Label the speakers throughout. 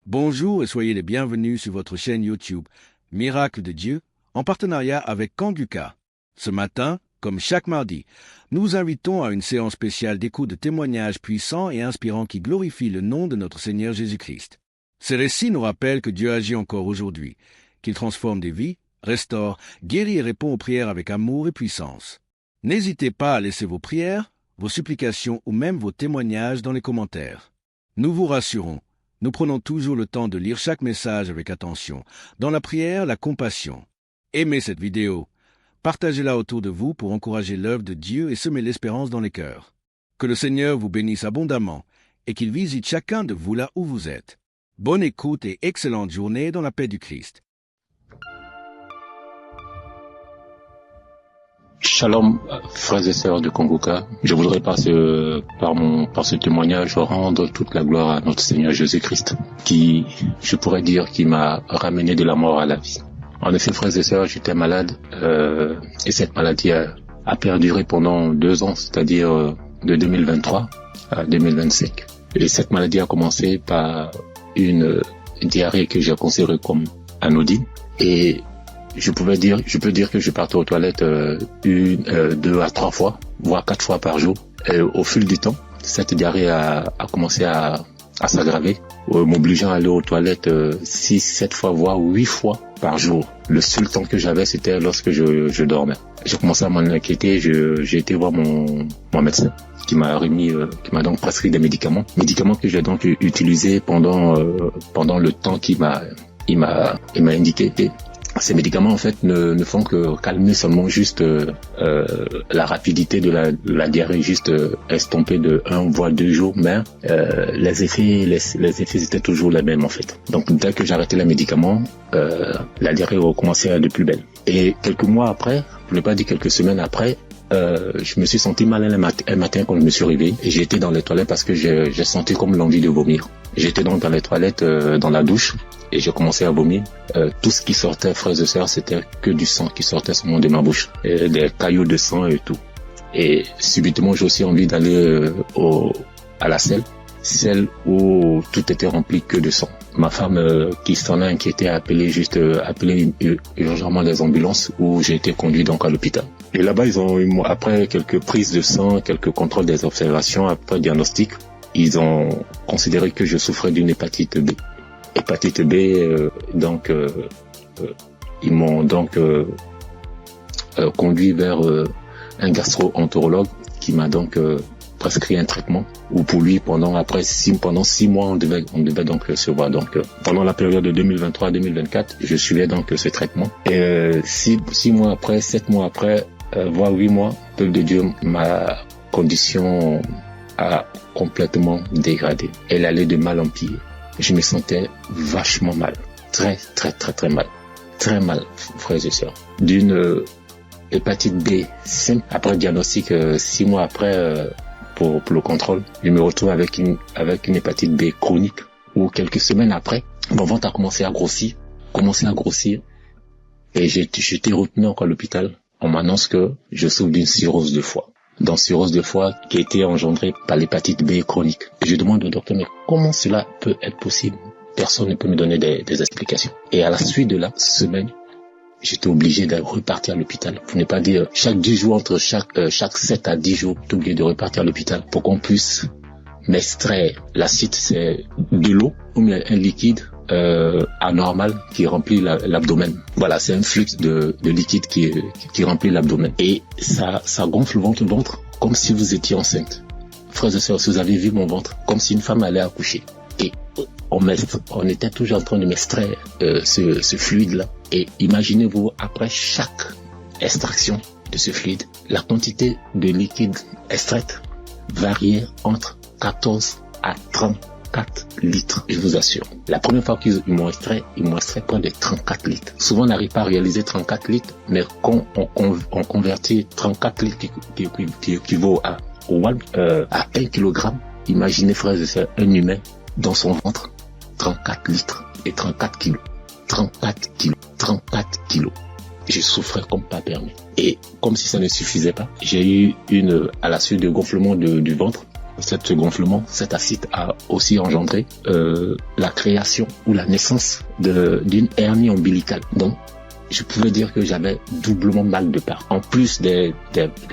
Speaker 1: Bonjour et soyez les bienvenus sur votre chaîne YouTube Miracle de Dieu en partenariat avec Kanguka. Ce matin, comme chaque mardi, nous vous invitons à une séance spéciale d'écoute de témoignages puissants et inspirants qui glorifient le nom de notre Seigneur Jésus-Christ. Ces récits nous rappellent que Dieu agit encore aujourd'hui, qu'il transforme des vies, restaure, guérit et répond aux prières avec amour et puissance. N'hésitez pas à laisser vos prières, vos supplications ou même vos témoignages dans les commentaires. Nous vous rassurons. Nous prenons toujours le temps de lire chaque message avec attention, dans la prière, la compassion. Aimez cette vidéo. Partagez-la autour de vous pour encourager l'œuvre de Dieu et semer l'espérance dans les cœurs. Que le Seigneur vous bénisse abondamment et qu'il visite chacun de vous là où vous êtes. Bonne écoute et excellente journée dans la paix du Christ.
Speaker 2: Shalom, frères et sœurs de Kanguka. Je voudrais par ce témoignage rendre toute la gloire à notre Seigneur Jésus-Christ, qui, je pourrais dire, qui m'a ramené de la mort à la vie. En effet, frères et sœurs, j'étais malade, et cette maladie a perduré pendant 2 ans, c'est-à-dire de 2023 à 2025. Et cette maladie a commencé par une diarrhée que j'ai considérée comme anodine, et je peux dire que je partais aux toilettes 2 à 3 fois, voire 4 fois par jour. Et au fil du temps, cette diarrhée a commencé à s'aggraver, m'obligeant à aller aux toilettes 6, 7 fois, voire 8 fois par jour. Le seul temps que j'avais, c'était lorsque je dormais. J'ai commencé à m'en inquiéter, j'ai été voir mon médecin qui m'a donc prescrit des médicaments que j'ai donc utilisés pendant le temps qu'il m'a indiqué. Ces médicaments en fait ne font que calmer seulement juste la rapidité de la diarrhée, juste estomper de 1 voire 2 jours, mais les effets étaient toujours les mêmes en fait. Donc dès que j'arrêtais les médicaments, la diarrhée recommençait de plus belle. Et quelques mois après, pour ne pas dire quelques semaines après, je me suis senti mal un matin quand je me suis réveillé et j'ai été dans les toilettes parce que j'ai senti comme l'envie de vomir. J'étais donc dans les toilettes, dans la douche, et j'ai commencé à vomir. Tout ce qui sortait, frères et sœurs, c'était que du sang qui sortait seulement de ma bouche, et des caillots de sang et tout. Et subitement, j'ai aussi envie d'aller à la selle, celle où tout était rempli que de sang. Ma femme, qui s'en a inquiété, a appelé urgemment les ambulances, où j'ai été conduit donc à l'hôpital. Et là-bas, après quelques prises de sang, quelques contrôles des observations, après diagnostic, ils ont considéré que je souffrais d'une hépatite B. Hépatite B, ils m'ont donc conduit vers un gastro-entérologue qui m'a donc prescrit un traitement, où pour lui pendant 6 mois on devait donc se voir. Donc pendant la période de 2023-2024, je suivais donc ce traitement. Et 6 mois après, 7 mois après, voire 8 mois, peuple de Dieu, ma condition a complètement dégradé. Elle allait de mal en pire. Je me sentais vachement mal. Très, très, très, très mal. Très mal, frères et sœurs. D'une hépatite B simple, après diagnostic, 6 mois après, pour le contrôle, je me retrouve avec une hépatite B chronique, où quelques semaines après, mon ventre a commencé à grossir, et j'ai été retenu encore à l'hôpital. On m'annonce que je souffre d'une cirrhose de foie. Dans cirrhose de foie qui a été engendrée par l'hépatite B chronique. Et je demande au docteur, mais comment cela peut être possible? Personne ne peut me donner des explications. Et à la suite de la semaine, j'étais obligé de repartir à l'hôpital. Pour ne pas dire chaque 10 jours, entre chaque 7 à 10 jours, j'étais obligé de repartir à l'hôpital pour qu'on puisse m'extraire. L'acide, c'est de l'eau, ou un liquide anormal qui remplit l'abdomen. Voilà, c'est un flux de liquide qui remplit l'abdomen. Et ça gonfle le ventre comme si vous étiez enceinte. Frères et sœurs, si vous avez vu mon ventre, comme si une femme allait accoucher. Et on était toujours en train de m'extraire ce fluide-là. Et imaginez-vous, après chaque extraction de ce fluide, la quantité de liquide extraite variait entre 14 à 34 litres, je vous assure. La première fois qu'ils m'ont extrait près de 34 litres. Souvent, on n'arrive pas à réaliser 34 litres, mais quand on convertit 34 litres qui équivaut à 1 kilogramme, imaginez, frères et sœurs, un humain dans son ventre, 34 litres et 34 kilos. 34 kilos. Je souffrais comme pas permis. Et comme si ça ne suffisait pas, j'ai eu à la suite de gonflement du ventre, ce gonflement, cet acide a aussi engendré la création ou la naissance d'une hernie ombilicale. Donc, je pouvais dire que j'avais doublement mal de part. En plus des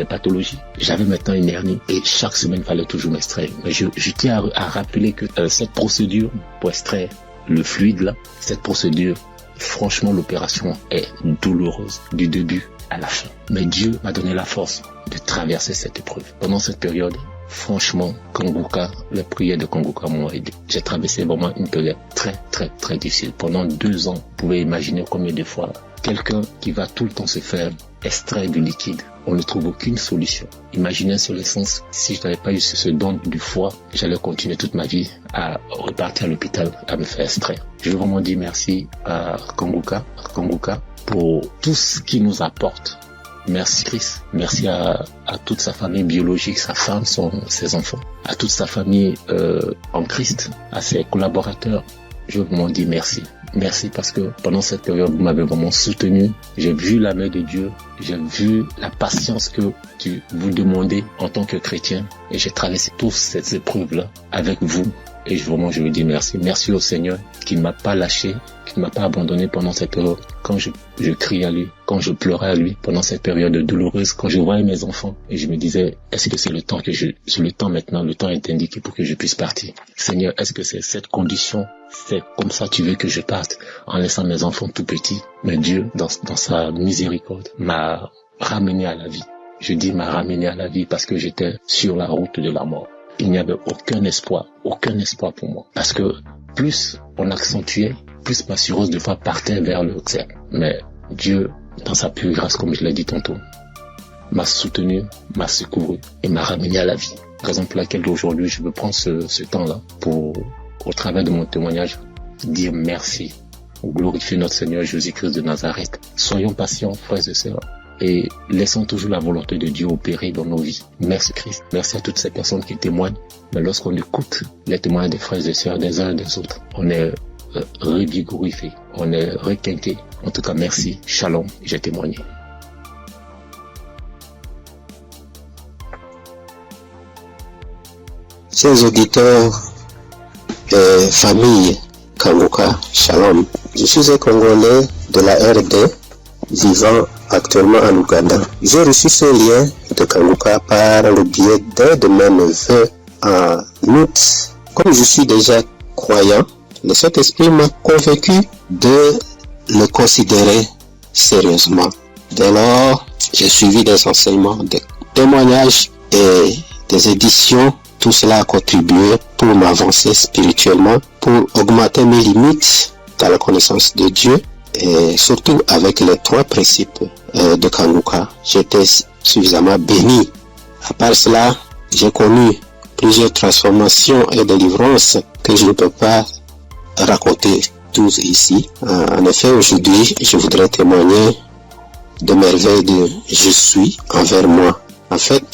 Speaker 2: pathologies, j'avais maintenant une hernie et chaque semaine, il fallait toujours m'extraire. Mais je tiens à rappeler que cette procédure pour extraire le fluide là, cette procédure, franchement, l'opération est douloureuse du début à la fin. Mais Dieu m'a donné la force de traverser cette épreuve. Pendant cette période, franchement, Kanguka, les prières de Kanguka m'ont aidé. J'ai traversé vraiment une période très, très, très difficile. Pendant 2 ans, vous pouvez imaginer combien de fois quelqu'un qui va tout le temps se faire extraire du liquide, on ne trouve aucune solution. Imaginez sur l'essence, si je n'avais pas eu ce don du foie, j'allais continuer toute ma vie à repartir à l'hôpital à me faire extraire. Je veux vraiment dire merci à Kanguka pour tout ce qu'il nous apporte. Merci Christ, merci à toute sa famille biologique, sa femme, ses enfants, à toute sa famille en Christ, à ses collaborateurs. Je veux vraiment dire merci. Merci parce que pendant cette période, vous m'avez vraiment soutenu. J'ai vu la main de Dieu. J'ai vu la patience que vous demandez en tant que chrétien. Et j'ai traversé toutes ces épreuves-là avec vous. Et vraiment, je veux dire merci. Merci au Seigneur qui ne m'a pas lâché, qui ne m'a pas abandonné pendant cette période. Quand je criais à lui, quand je pleurais à lui, pendant cette période douloureuse, quand je voyais mes enfants, et je me disais, est-ce que c'est le temps maintenant, le temps est indiqué pour que je puisse partir. Seigneur, est-ce que c'est cette condition, c'est comme ça tu veux que je parte, en laissant mes enfants tout petits? Mais Dieu, dans sa miséricorde, m'a ramené à la vie. Je dis m'a ramené à la vie parce que j'étais sur la route de la mort. Il n'y avait aucun espoir pour moi. Parce que plus on accentuait, plus ma cirrhose de foie partait vers le ciel. Mais Dieu, dans sa pure grâce, comme je l'ai dit tantôt, m'a soutenu, m'a secouru et m'a ramené à la vie. Raison pour laquelle aujourd'hui, je veux prendre ce temps-là pour, au travers de mon témoignage, dire merci, glorifier notre Seigneur Jésus-Christ de Nazareth. Soyons patients, frères et sœurs, et laissons toujours la volonté de Dieu opérer dans nos vies. Merci Christ. Merci à toutes ces personnes qui témoignent. Mais lorsqu'on écoute les témoignages des frères et sœurs des uns et des autres, on est revigorifié, on est requinqué. En tout cas, merci. Shalom, j'ai témoigné.
Speaker 3: Chers auditeurs et famille Kanguka, Shalom. Je suis un Congolais de la RD vivant actuellement en Ouganda. J'ai reçu ce lien de Kanguka par le biais d'un de mes neveux en août. Comme je suis déjà croyant, le Saint-Esprit m'a convaincu de le considérer sérieusement. Dès lors, j'ai suivi des enseignements, des témoignages et des éditions. Tout cela a contribué pour m'avancer spirituellement, pour augmenter mes limites dans la connaissance de Dieu et surtout avec les 3 principes de Kanguka. J'étais suffisamment béni. À part cela, j'ai connu plusieurs transformations et délivrances que je ne peux pas raconter tous ici. En effet, aujourd'hui, je voudrais témoigner de merveilles de je suis envers moi. En fait,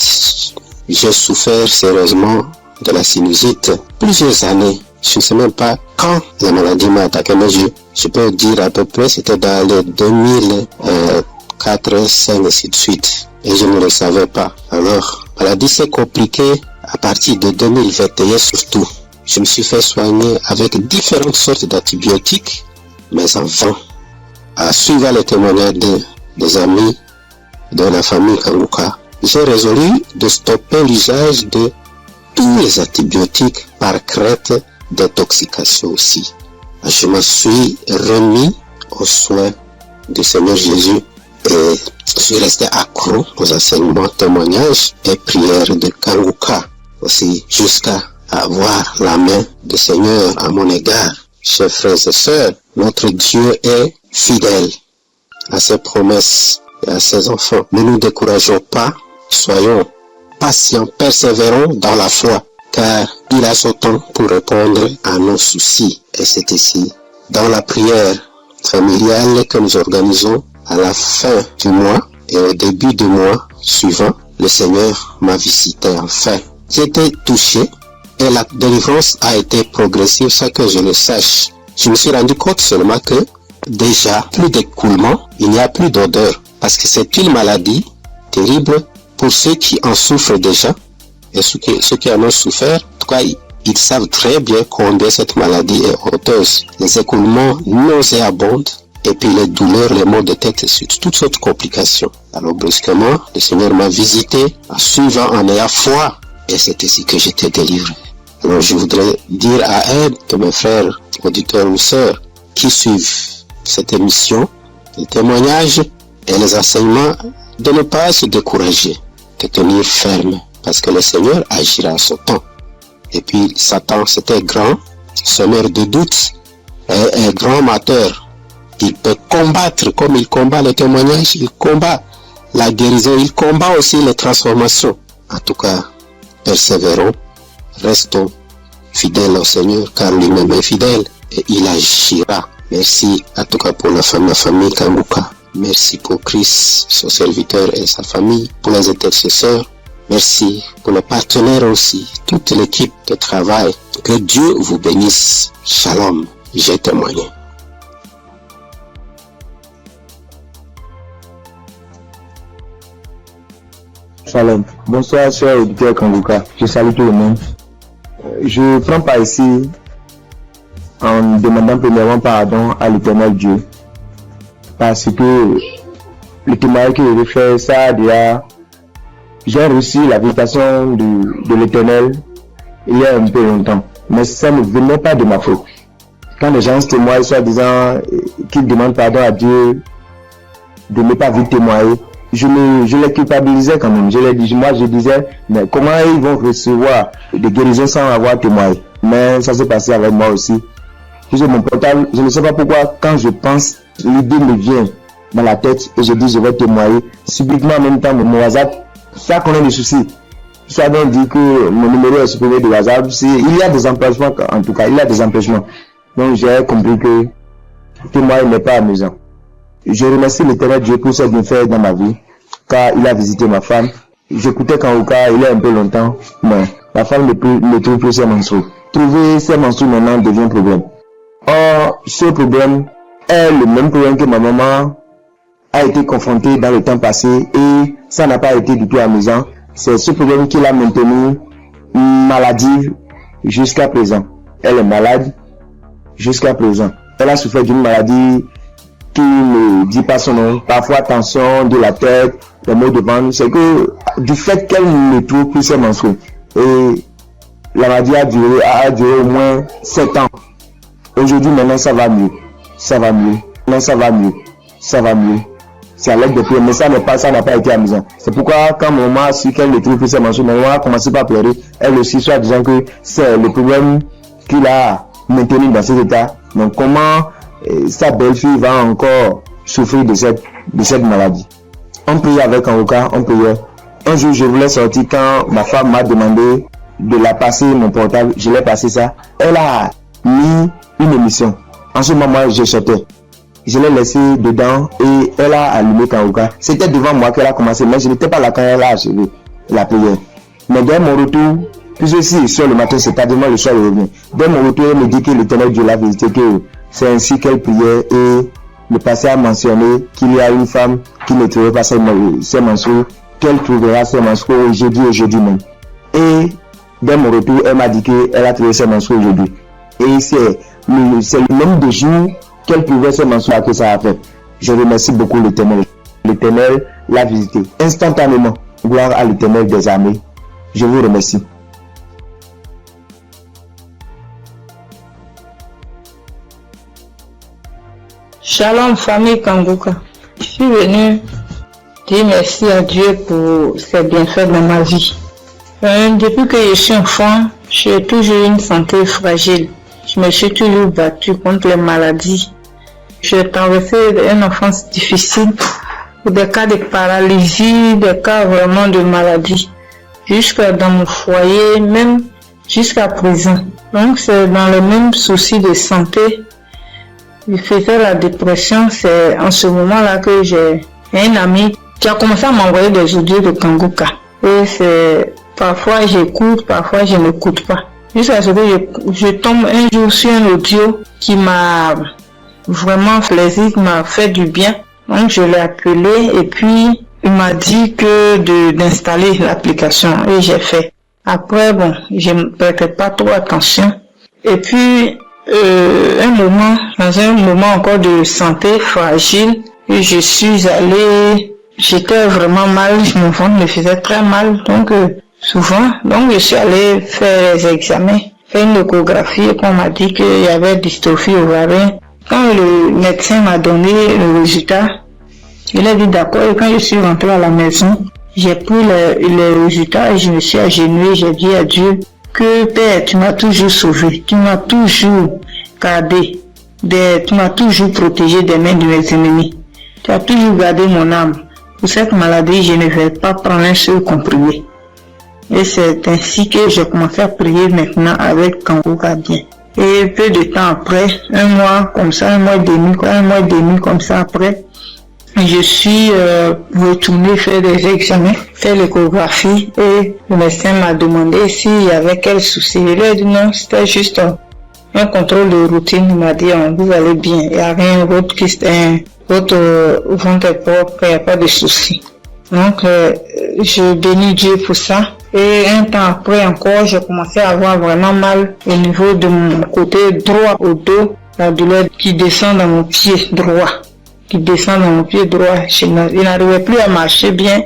Speaker 3: j'ai souffert sérieusement de la sinusite plusieurs années. Je ne sais même pas quand la maladie m'a attaqué, mais je peux dire à peu près c'était dans les 2004, 2005 et ainsi de suite. Et je ne le savais pas. Alors, la maladie s'est compliquée à partir de 2021 surtout. Je me suis fait soigner avec différentes sortes d'antibiotiques, mais en vain. À suivre les témoignages des amis de la famille Kanguka, j'ai résolu de stopper l'usage de tous les antibiotiques par crainte d'intoxication aussi. Je me suis remis aux soins du Seigneur Jésus et je suis resté accro aux enseignements, témoignages et prières de Kanguka aussi jusqu'à avoir la main du Seigneur à mon égard. Chers frères et sœurs, notre Dieu est fidèle à ses promesses et à ses enfants. Ne nous décourageons pas, soyons patients, persévérons dans la foi, car il a son temps pour répondre à nos soucis. Et c'est ici, dans la prière familiale que nous organisons à la fin du mois et au début du mois suivant, le Seigneur m'a visité enfin. J'ai été touché et la délivrance a été progressive sans que je le sache. Je me suis rendu compte seulement que déjà plus d'écoulement, il n'y a plus d'odeur parce que c'est une maladie terrible pour ceux qui en souffrent déjà et ceux qui en ont souffert, en tout cas, ils savent très bien combien cette maladie est honteuse. Les écoulements nauséabonds, et puis les douleurs, les maux de tête, et toutes sortes de complications. Alors brusquement, le Seigneur m'a visité en suivant, en ayant foi, et c'est ainsi que j'étais délivré. Alors je voudrais dire à elle, que mes frères, auditeurs ou sœurs, qui suivent cette émission, les témoignages et les enseignements, de ne pas se décourager, de tenir ferme, parce que le Seigneur agira en son temps. Et puis Satan, c'était grand, semeur de doutes, et un grand amateur. Il peut combattre comme il combat le témoignage, il combat la guérison, il combat aussi les transformations. En tout cas, persévérons, restons fidèles au Seigneur, car lui-même est fidèle et il agira. Merci en tout cas pour la famille Kanguka. Merci pour Christ, son serviteur et sa famille, pour les intercesseurs. Merci pour les partenaires aussi, toute l'équipe de travail. Que Dieu vous bénisse. Shalom, j'ai témoigné.
Speaker 4: Shalom. Bonsoir, cher auditeur Kanguka. Je salue tout le monde. Je prends part ici en demandant premièrement pardon à l'Éternel Dieu. Parce que le témoignage que je vais faire, ça déjà, j'ai reçu la visitation de l'Éternel il y a un peu longtemps. Mais ça ne venait pas de ma faute. Quand les gens se témoignent, soit disant qu'ils demandent pardon à Dieu de ne pas vite témoigner, je les culpabilisais quand même. Je disais, mais comment ils vont recevoir des guérisons sans avoir témoigné? Mais ça s'est passé avec moi aussi. J'ai mon portable, je ne sais pas pourquoi, quand je pense, l'idée me vient dans la tête et je dis je vais témoigner. Subitement en même temps, mon WhatsApp, ça connaît des soucis. Ça donc dit que mon numéro est supprimé de WhatsApp. Il y a des empêchements, en tout cas, il y a des empêchements. Donc j'ai compris que témoigner n'est pas amusant. Je remercie l'Éternel Dieu pour ce qu'il fait dans ma vie, car il a visité ma femme. J'écoutais Kanguka il y a un peu longtemps, mais la femme ne trouve plus ses menstrues. Trouver ses menstrues maintenant devient un problème. Or, ce problème est le même problème que ma maman a été confrontée dans le temps passé et ça n'a pas été du tout amusant. C'est ce problème qui l'a maintenue maladive jusqu'à présent. Elle est malade jusqu'à présent. Elle a souffert d'une maladie qui ne dit pas son nom, parfois tension de la tête, les maux de ventre. C'est que du fait qu'elle ne trouve plus ses menstrues. Et la maladie a duré au moins 7 ans. Aujourd'hui, maintenant, ça va mieux. Ça va mieux. Non, ça va mieux. Ça va mieux. C'est à l'aide de prière, mais ça n'a pas été amusant. C'est pourquoi, quand maman a su qu'elle ne trouve plus ses menstrues, maman a commencé par pleurer. Elle aussi, soit disant que c'est le problème qu'il a maintenu dans cet état. Donc, comment sa belle-fille va encore souffrir de cette maladie? On priait avec Kanguka, on priait. Un jour, je voulais sortir quand ma femme m'a demandé de la passer mon portable. Je l'ai passé ça. Elle a mis une émission. En ce moment, je sortais. Je l'ai laissé dedans et elle a allumé Kanguka. C'était devant moi qu'elle a commencé, mais je n'étais pas là quand elle a achevé la prière. Mais dès mon retour, puisque si sur le matin, c'est tardivement le soir, elle revient. Dès mon retour, elle me dit que l'Éternel Dieu l'a visité, que c'est ainsi qu'elle priait et le passé a mentionné qu'il y a une femme qui ne trouvait pas ses menstrues, qu'elle trouvera ses menstrues aujourd'hui même. Et dès mon retour, elle m'a dit qu'elle a trouvé ses menstrues aujourd'hui. Et c'est le nombre de jours qu'elle pouvait se menstruer que ça a fait. Je remercie beaucoup l'Éternel. L'Éternel l'a visité instantanément. Gloire à l'Éternel des armées. Je vous remercie.
Speaker 5: Shalom famille Kanguka. Je suis venu dire merci à Dieu pour ses bienfaits dans ma vie. Depuis que je suis enfant, j'ai toujours une santé fragile. Je me suis toujours battue contre les maladies. J'ai traversé une enfance difficile, pour des cas de paralysie, des cas vraiment de maladie, jusqu'à dans mon foyer, même jusqu'à présent. Donc c'est dans le même souci de santé. Il faisait la dépression, c'est en ce moment-là que j'ai un ami qui a commencé à m'envoyer des audios de Kanguka. Et c'est parfois j'écoute, parfois je n'écoute pas. Jusqu'à ce que je tombe un jour sur un audio qui m'a vraiment plaisir, qui m'a fait du bien. Donc je l'ai appelé et puis il m'a dit que d'installer l'application et j'ai fait. Après, bon, je ne prêtais pas trop attention. Et puis, dans un moment encore de santé fragile, je suis allée, j'étais vraiment mal, mon ventre me faisait très mal, donc je suis allée faire les examens, faire une échographie, et on m'a dit qu'il y avait dystrophie ovarienne. Quand le médecin m'a donné le résultat, il a dit d'accord, et quand je suis rentrée à la maison, j'ai pris les résultats et je me suis agenouillée, j'ai dit à Dieu que Père, tu m'as toujours sauvé, tu m'as toujours gardé, tu m'as toujours protégé des mains de mes ennemis. Tu as toujours gardé mon âme. Pour cette maladie, je ne vais pas prendre un seul comprimé. Et c'est ainsi que j'ai commencé à prier maintenant avec Kangoka bien. Et peu de temps après, un mois et demi comme ça après, je suis retourné faire des examens, faire l'échographie et le médecin m'a demandé s'il y avait quel souci. Il a dit non, c'était juste un contrôle de routine. Il m'a dit vous allez bien, il n'y a rien d'autre qui votre ventre est propre, il n'y a pas de souci. Donc je bénis Dieu pour ça. Et un temps après encore, j'ai commencé à avoir vraiment mal au niveau de mon côté droit au dos, la douleur qui descend dans mon pied droit. Je n'arrivais plus à marcher bien.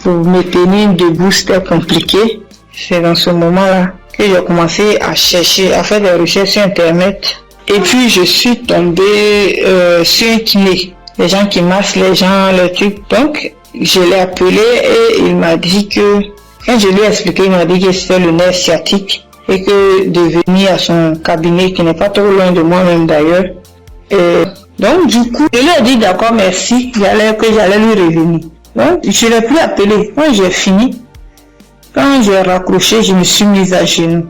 Speaker 5: Pour me tenir debout, c'était compliqué. C'est dans ce moment-là que j'ai commencé à chercher, à faire des recherches sur Internet. Et puis, je suis tombée sur un kiné. Les gens qui massent les gens, les trucs. Donc, je l'ai appelé et il m'a dit que, quand je lui ai expliqué, il m'a dit que c'était le nerf sciatique et que de venir à son cabinet, qui n'est pas trop loin de moi-même d'ailleurs. Donc, du coup, je lui ai dit d'accord, merci, que j'allais lui revenir. Donc, je ne l'ai plus appelé. Quand j'ai fini, quand j'ai raccroché, je me suis mise à genoux.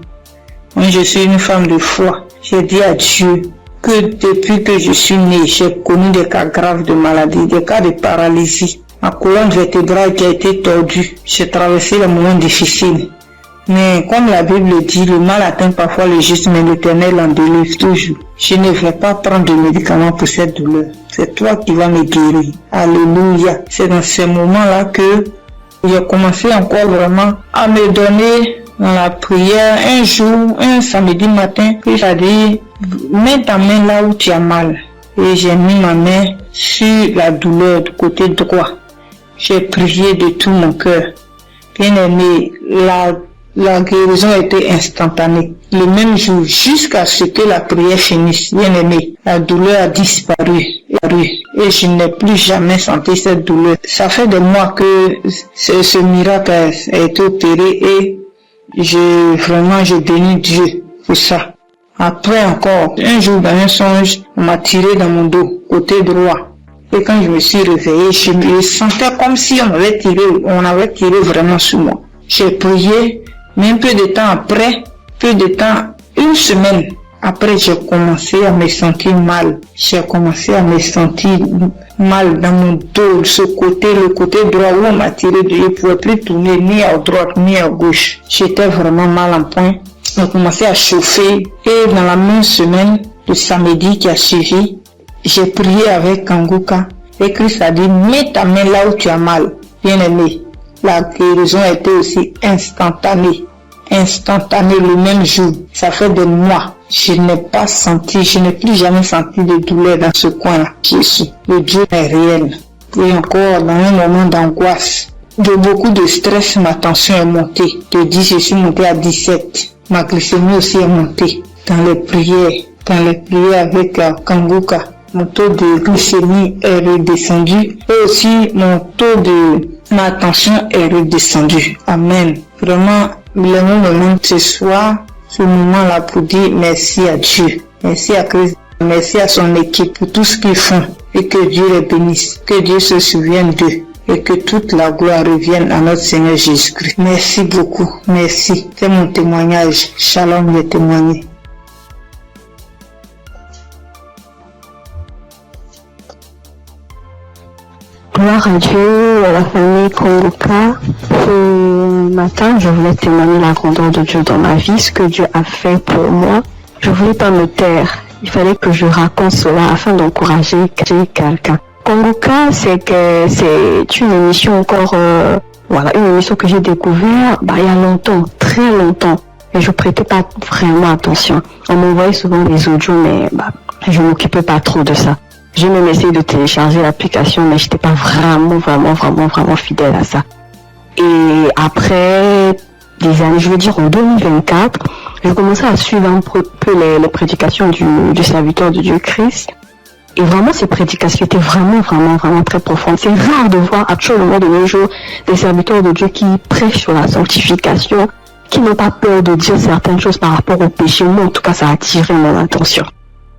Speaker 5: Moi, je suis une femme de foi. J'ai dit à Dieu que depuis que je suis née, j'ai connu des cas graves de maladie, des cas de paralysie. Ma colonne vertébrale qui a été tordue. J'ai traversé les moments difficiles. Mais comme la Bible dit, le mal atteint parfois le juste, mais l'Éternel en délivre toujours. Je ne vais pas prendre de médicaments pour cette douleur. C'est toi qui vas me guérir. Alléluia. C'est dans ces moments-là que j'ai commencé encore vraiment à me donner dans la prière. Un jour, un samedi matin, il a dit, mets ta main là où tu as mal. Et j'ai mis ma main sur la douleur du côté droit. J'ai prié de tout mon cœur. Bien aimé, la guérison a été instantanée. Le même jour, jusqu'à ce que la prière finisse, bien aimé, la douleur a disparu. Et je n'ai plus jamais senti cette douleur. Ça fait des mois que ce miracle a été opéré et je bénis Dieu pour ça. Après encore, un jour dans un songe, on m'a tiré dans mon dos, côté droit. Et quand je me suis réveillé, je me sentais comme si on avait tiré vraiment sur moi. J'ai prié, mais un peu de temps après, une semaine après, j'ai commencé à me sentir mal. J'ai commencé à me sentir mal dans mon dos, le côté droit où on m'a tiré, je ne pouvais plus tourner ni à droite ni à gauche. J'étais vraiment mal en point. J'ai commencé à chauffer et dans la même semaine, le samedi qui a suivi, j'ai prié avec Kangoka et Christ a dit, mets ta main là où tu as mal. Bien aimé, la guérison a été aussi instantanée le même jour. Ça fait des mois. Je n'ai plus jamais senti de douleur dans ce coin-là. Jésus, le Dieu est réel. Et encore, dans un moment d'angoisse, de beaucoup de stress, ma tension est montée. De 10, je suis montée à 17. Ma glycémie aussi est montée. Dans les prières avec Kangoka, mon taux de glycémie est redescendu. Et aussi, ma tension est redescendue. Amen. Vraiment, le moment ce soir, ce moment-là pour dire merci à Dieu. Merci à Christ. Merci à son équipe pour tout ce qu'ils font. Et que Dieu les bénisse. Que Dieu se souvienne d'eux. Et que toute la gloire revienne à notre Seigneur Jésus-Christ. Merci beaucoup. Merci. C'est mon témoignage. Shalom, j'ai témoigné.
Speaker 6: Gloire à Dieu, à la famille Kangoka. Ce matin, je voulais témoigner la grandeur de Dieu dans ma vie, ce que Dieu a fait pour moi. Je voulais pas me taire. Il fallait que je raconte cela afin d'encourager quelqu'un. Kangoka, c'est une émission encore Voilà, une émission que j'ai découverte il y a longtemps, très longtemps. Et je prêtais pas vraiment attention. On m'envoyait souvent des audios, mais je m'occupais pas trop de ça. J'ai même essayé de télécharger l'application, mais j'étais pas vraiment fidèle à ça. Et après des années, je veux dire en 2024, j'ai commencé à suivre un peu les prédications du serviteur de Dieu Christ. Et vraiment, ces prédications étaient vraiment très profondes. C'est rare de voir actuellement de nos jours des serviteurs de Dieu qui prêchent sur la sanctification, qui n'ont pas peur de dire certaines choses par rapport au péché. Moi, en tout cas, ça a attiré mon attention.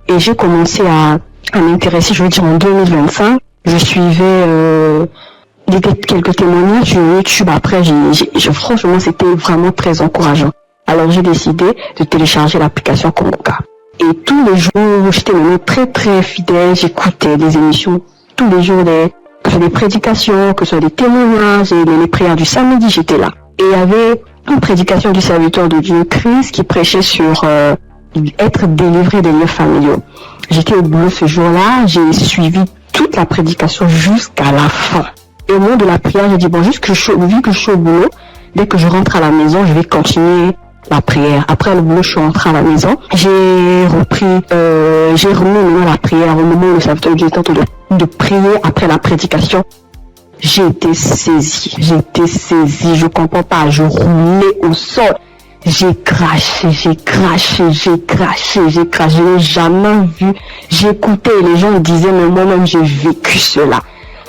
Speaker 6: Et j'ai commencé à m'intéresser, je veux dire en 2025. Je suivais quelques témoignages sur YouTube. Après, franchement, c'était vraiment très encourageant. Alors, j'ai décidé de télécharger l'application Congoka. Et tous les jours, j'étais vraiment très fidèle. J'écoutais des émissions tous les jours, que ce soit des prédications, que ce soit des témoignages, et les prières du samedi, j'étais là. Et il y avait une prédication du serviteur de Dieu Christ qui prêchait sur être délivré des lieux familiaux. J'étais au boulot ce jour-là, j'ai suivi toute la prédication jusqu'à la fin. Et au moment de la prière, j'ai dit vu que je suis au boulot, dès que je rentre à la maison, je vais continuer la prière. Après le boulot, je suis rentrée à la maison. J'ai remis la prière au moment où le serviteur de Dieu était en train de prier après la prédication. J'ai été saisie, je comprends pas, je roulais au sol. J'ai craché, je n'ai jamais vu. J'écoutais et les gens disaient, mais moi-même j'ai vécu cela.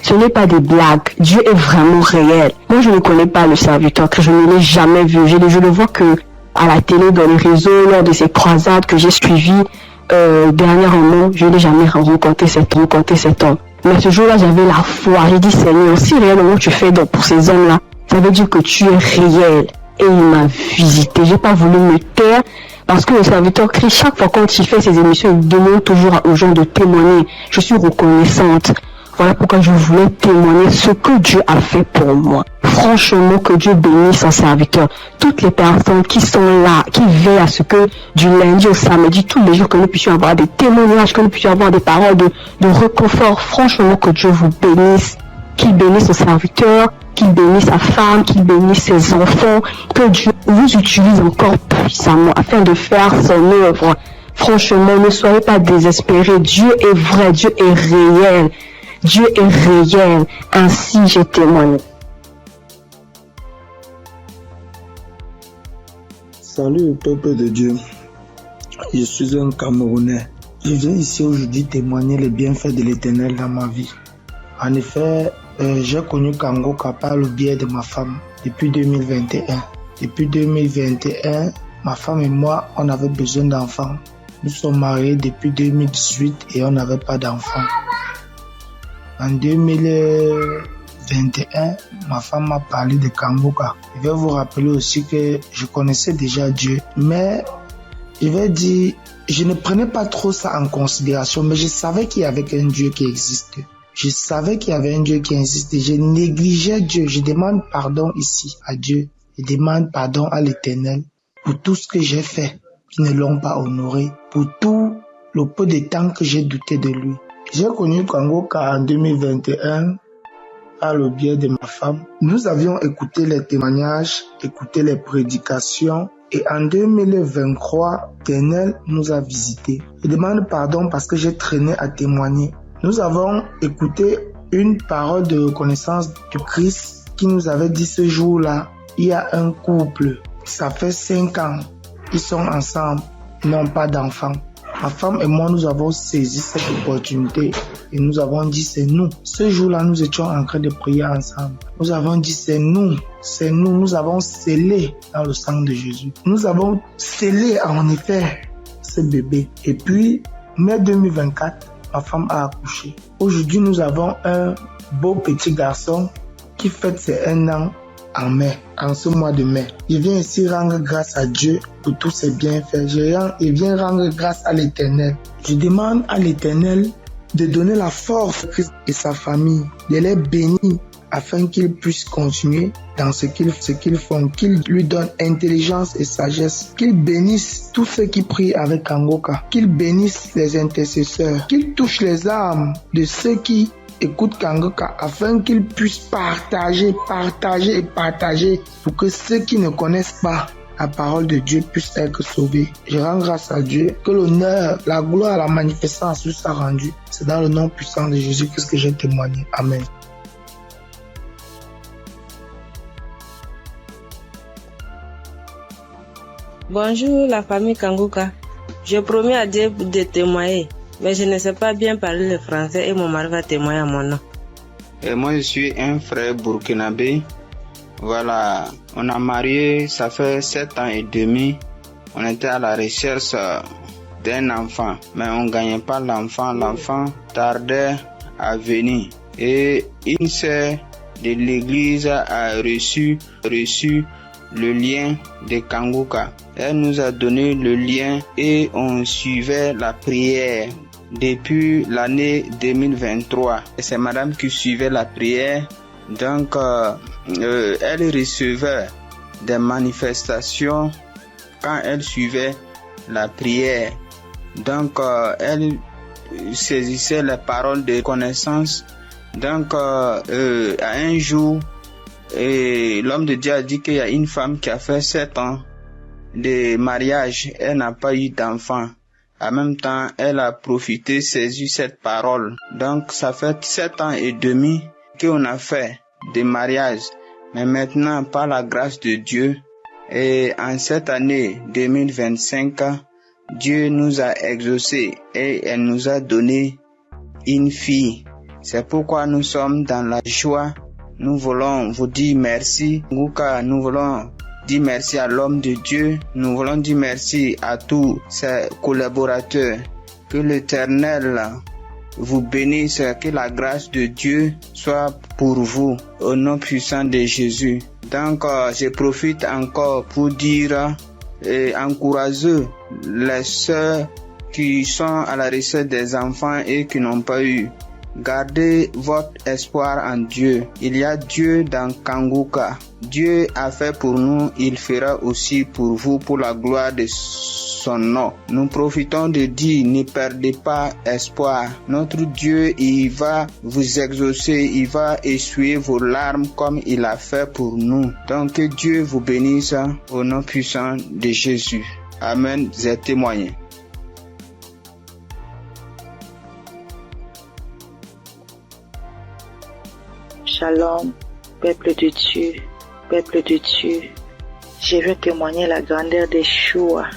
Speaker 6: Ce n'est pas des blagues, Dieu est vraiment réel. Moi je ne connais pas le serviteur, que je ne l'ai jamais vu. Je le vois que à la télé, dans les réseaux, lors de ces croisades que j'ai suivies dernièrement, je n'ai jamais rencontré cet homme. Mais ce jour-là, j'avais la foi. J'ai dit, Seigneur, si réellement tu fais donc pour ces hommes-là, ça veut dire que tu es réel. Et il m'a visité. J'ai pas voulu me taire parce que le serviteur Christ, chaque fois quand il fait ses émissions, il demande toujours aux gens de témoigner. Je suis reconnaissante. Voilà pourquoi je voulais témoigner ce que Dieu a fait pour moi. Franchement, que Dieu bénisse son serviteur. Toutes les personnes qui sont là, qui veillent à ce que du lundi au samedi, tous les jours, que nous puissions avoir des témoignages, que nous puissions avoir des paroles de réconfort. Franchement, que Dieu vous bénisse. Qu'il bénisse son serviteur, qu'il bénisse sa femme, qu'il bénisse ses enfants. Que Dieu vous utilise encore puissamment afin de faire son œuvre. Franchement, ne soyez pas désespérés. Dieu est vrai, Dieu est réel. Dieu est réel. Ainsi, j'ai témoigné.
Speaker 7: Salut peuple de Dieu, je suis un Camerounais. Je viens ici aujourd'hui témoigner les bienfaits de l'Éternel dans ma vie. En effet, j'ai connu Congoka par le biais de ma femme depuis 2021. Depuis 2021, ma femme et moi, on avait besoin d'enfants. Nous sommes mariés depuis 2018 et on n'avait pas d'enfants. En 2021, ma femme m'a parlé de Congoka. Je vais vous rappeler aussi que je connaissais déjà Dieu, mais je vais dire, je ne prenais pas trop ça en considération, mais je savais qu'il y avait un Dieu qui existait. Je savais qu'il y avait un Dieu qui existait. Je négligeais Dieu. Je demande pardon ici à Dieu. Je demande pardon à l'Éternel pour tout ce que j'ai fait qui ne l'ont pas honoré, pour tout le peu de temps que j'ai douté de lui. J'ai connu Congoka en 2021 par le biais de ma femme. Nous avions écouté les témoignages, écouté les prédications et en 2023, l'Éternel nous a visités. Je demande pardon parce que j'ai traîné à témoigner. Nous avons écouté une parole de reconnaissance du Christ qui nous avait dit ce jour-là, il y a un couple, ça fait 5 ans, ils sont ensemble, ils n'ont pas d'enfants. Ma femme et moi, nous avons saisi cette opportunité et nous avons dit c'est nous. Ce jour-là, nous étions en train de prier ensemble. Nous avons dit c'est nous, nous avons scellé dans le sang de Jésus. Nous avons scellé en effet ce bébé. Et puis, mai 2024, ma femme a accouché. Aujourd'hui, nous avons un beau petit garçon qui fête ses 1 an en mai, en ce mois de mai. Je viens ici rendre grâce à Dieu pour tous ses bienfaits. Je viens rendre grâce à l'Éternel. Je demande à l'Éternel de donner la force à Christ et sa famille, de les bénir afin qu'ils puissent continuer dans ce qu'ils font, qu'ils lui donnent intelligence et sagesse, qu'ils bénissent tous ceux qui prient avec Congoka, qu'ils bénissent les intercesseurs, qu'ils touchent les âmes de ceux qui écoutent Kangoka afin qu'ils puissent partager pour que ceux qui ne connaissent pas la parole de Dieu puisse être sauvée. Je rends grâce à Dieu, que l'honneur, la gloire, la manifestance soit rendue. C'est dans le nom puissant de Jésus-Christ que j'ai témoigné. Amen.
Speaker 8: Bonjour la famille Kangoka. Je promets à Dieu de témoigner, mais je ne sais pas bien parler le français et mon mari va témoigner à mon nom.
Speaker 9: Et moi je suis un frère burkinabé. Voilà, on a marié, ça fait 7 ans et demi. On était à la recherche d'un enfant, mais on ne gagnait pas l'enfant. L'enfant tardait à venir. Et une sœur de l'église a reçu le lien de Kangoka. Elle nous a donné le lien et on suivait la prière depuis l'année 2023. Et c'est madame qui suivait la prière. Donc, elle recevait des manifestations quand elle suivait la prière. Donc, elle saisissait les paroles de connaissance. Donc, à un jour, l'homme de Dieu a dit qu'il y a une femme qui a fait 7 ans de mariage. Elle n'a pas eu d'enfant. En même temps, elle a profité, saisi cette parole. Donc, ça fait 7 ans et demi qu'on a fait des mariages. Mais maintenant, par la grâce de Dieu, et en cette année 2025, Dieu nous a exaucés et elle nous a donné une fille. C'est pourquoi nous sommes dans la joie. Nous voulons vous dire merci. Nous voulons dire merci à l'homme de Dieu. Nous voulons dire merci à tous ses collaborateurs. Que l'Éternel vous bénisse, que la grâce de Dieu soit pour vous au nom puissant de Jésus. Donc, je profite encore pour dire et encourager les sœurs qui sont à la recherche des enfants et qui n'ont pas eu. Gardez votre espoir en Dieu. Il y a Dieu dans Kangoka. Dieu a fait pour nous, il fera aussi pour vous, pour la gloire de son nom. Nous profitons de dire, ne perdez pas espoir. Notre Dieu, il va vous exaucer, il va essuyer vos larmes comme il a fait pour nous. Donc que Dieu vous bénisse au nom puissant de Jésus. Amen. J'ai témoigné.
Speaker 5: Shalom, peuple de Dieu, je veux témoigner la grandeur d'Yeshua,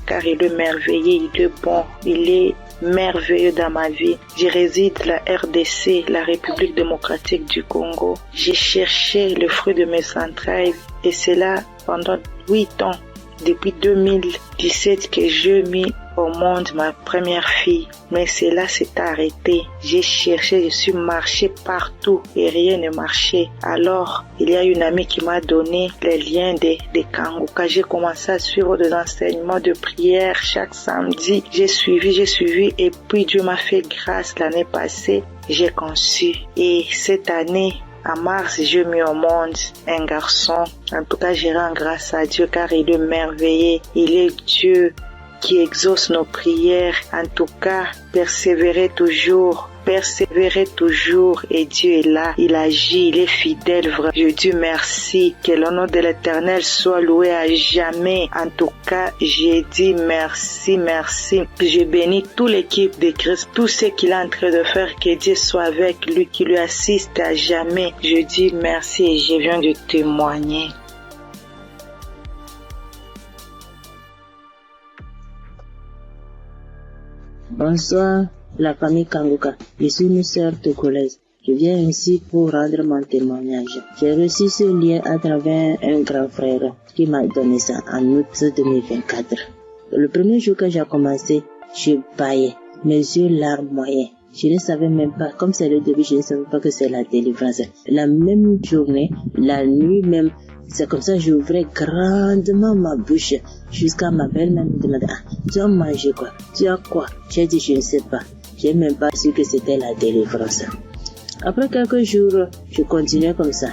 Speaker 5: car il est merveilleux, il est bon, il est merveilleux dans ma vie. Je réside la RDC, la République démocratique du Congo. J'ai cherché le fruit de mes entrailles et c'est là pendant 8 ans, depuis 2017 que je mis au monde ma première fille. Mais cela s'est arrêté. J'ai cherché, je suis marché partout et rien ne marchait. Alors, il y a une amie qui m'a donné les liens de Kangoka. J'ai commencé à suivre des enseignements de prière chaque samedi. J'ai suivi et puis Dieu m'a fait grâce l'année passée. J'ai conçu. Et cette année, en mars, j'ai mis au monde un garçon. En tout cas, je rends grâce à Dieu car il est merveilleux. Il est Dieu qui exauce nos prières. En tout cas, persévérez toujours et Dieu est là, il agit, il est fidèle. Vrai. Je dis merci, que le nom de l'Éternel soit loué à jamais. En tout cas, j'ai dit merci. Je bénis toute l'équipe de Christ, tout ce qu'il est en train de faire, que Dieu soit avec lui, qui lui assiste à jamais. Je dis merci et je viens de témoigner.
Speaker 8: Bonsoir, la famille Kangoka. Je suis une sœur togolaise. Je viens ici pour rendre mon témoignage. J'ai reçu ce lien à travers un grand frère qui m'a donné ça en août 2024. Le premier jour que j'ai commencé, je baillais, mes yeux larmes moyens. Je ne savais même pas, comme c'est le début, je ne savais pas que c'est la délivrance. La même journée, la nuit même, c'est comme ça que j'ouvrais grandement ma bouche jusqu'à ma belle-mère me demandait, tu as mangé quoi? Tu as quoi? J'ai dit, je ne sais pas. J'ai même pas su que c'était la délivrance. Après quelques jours, je continuais comme ça.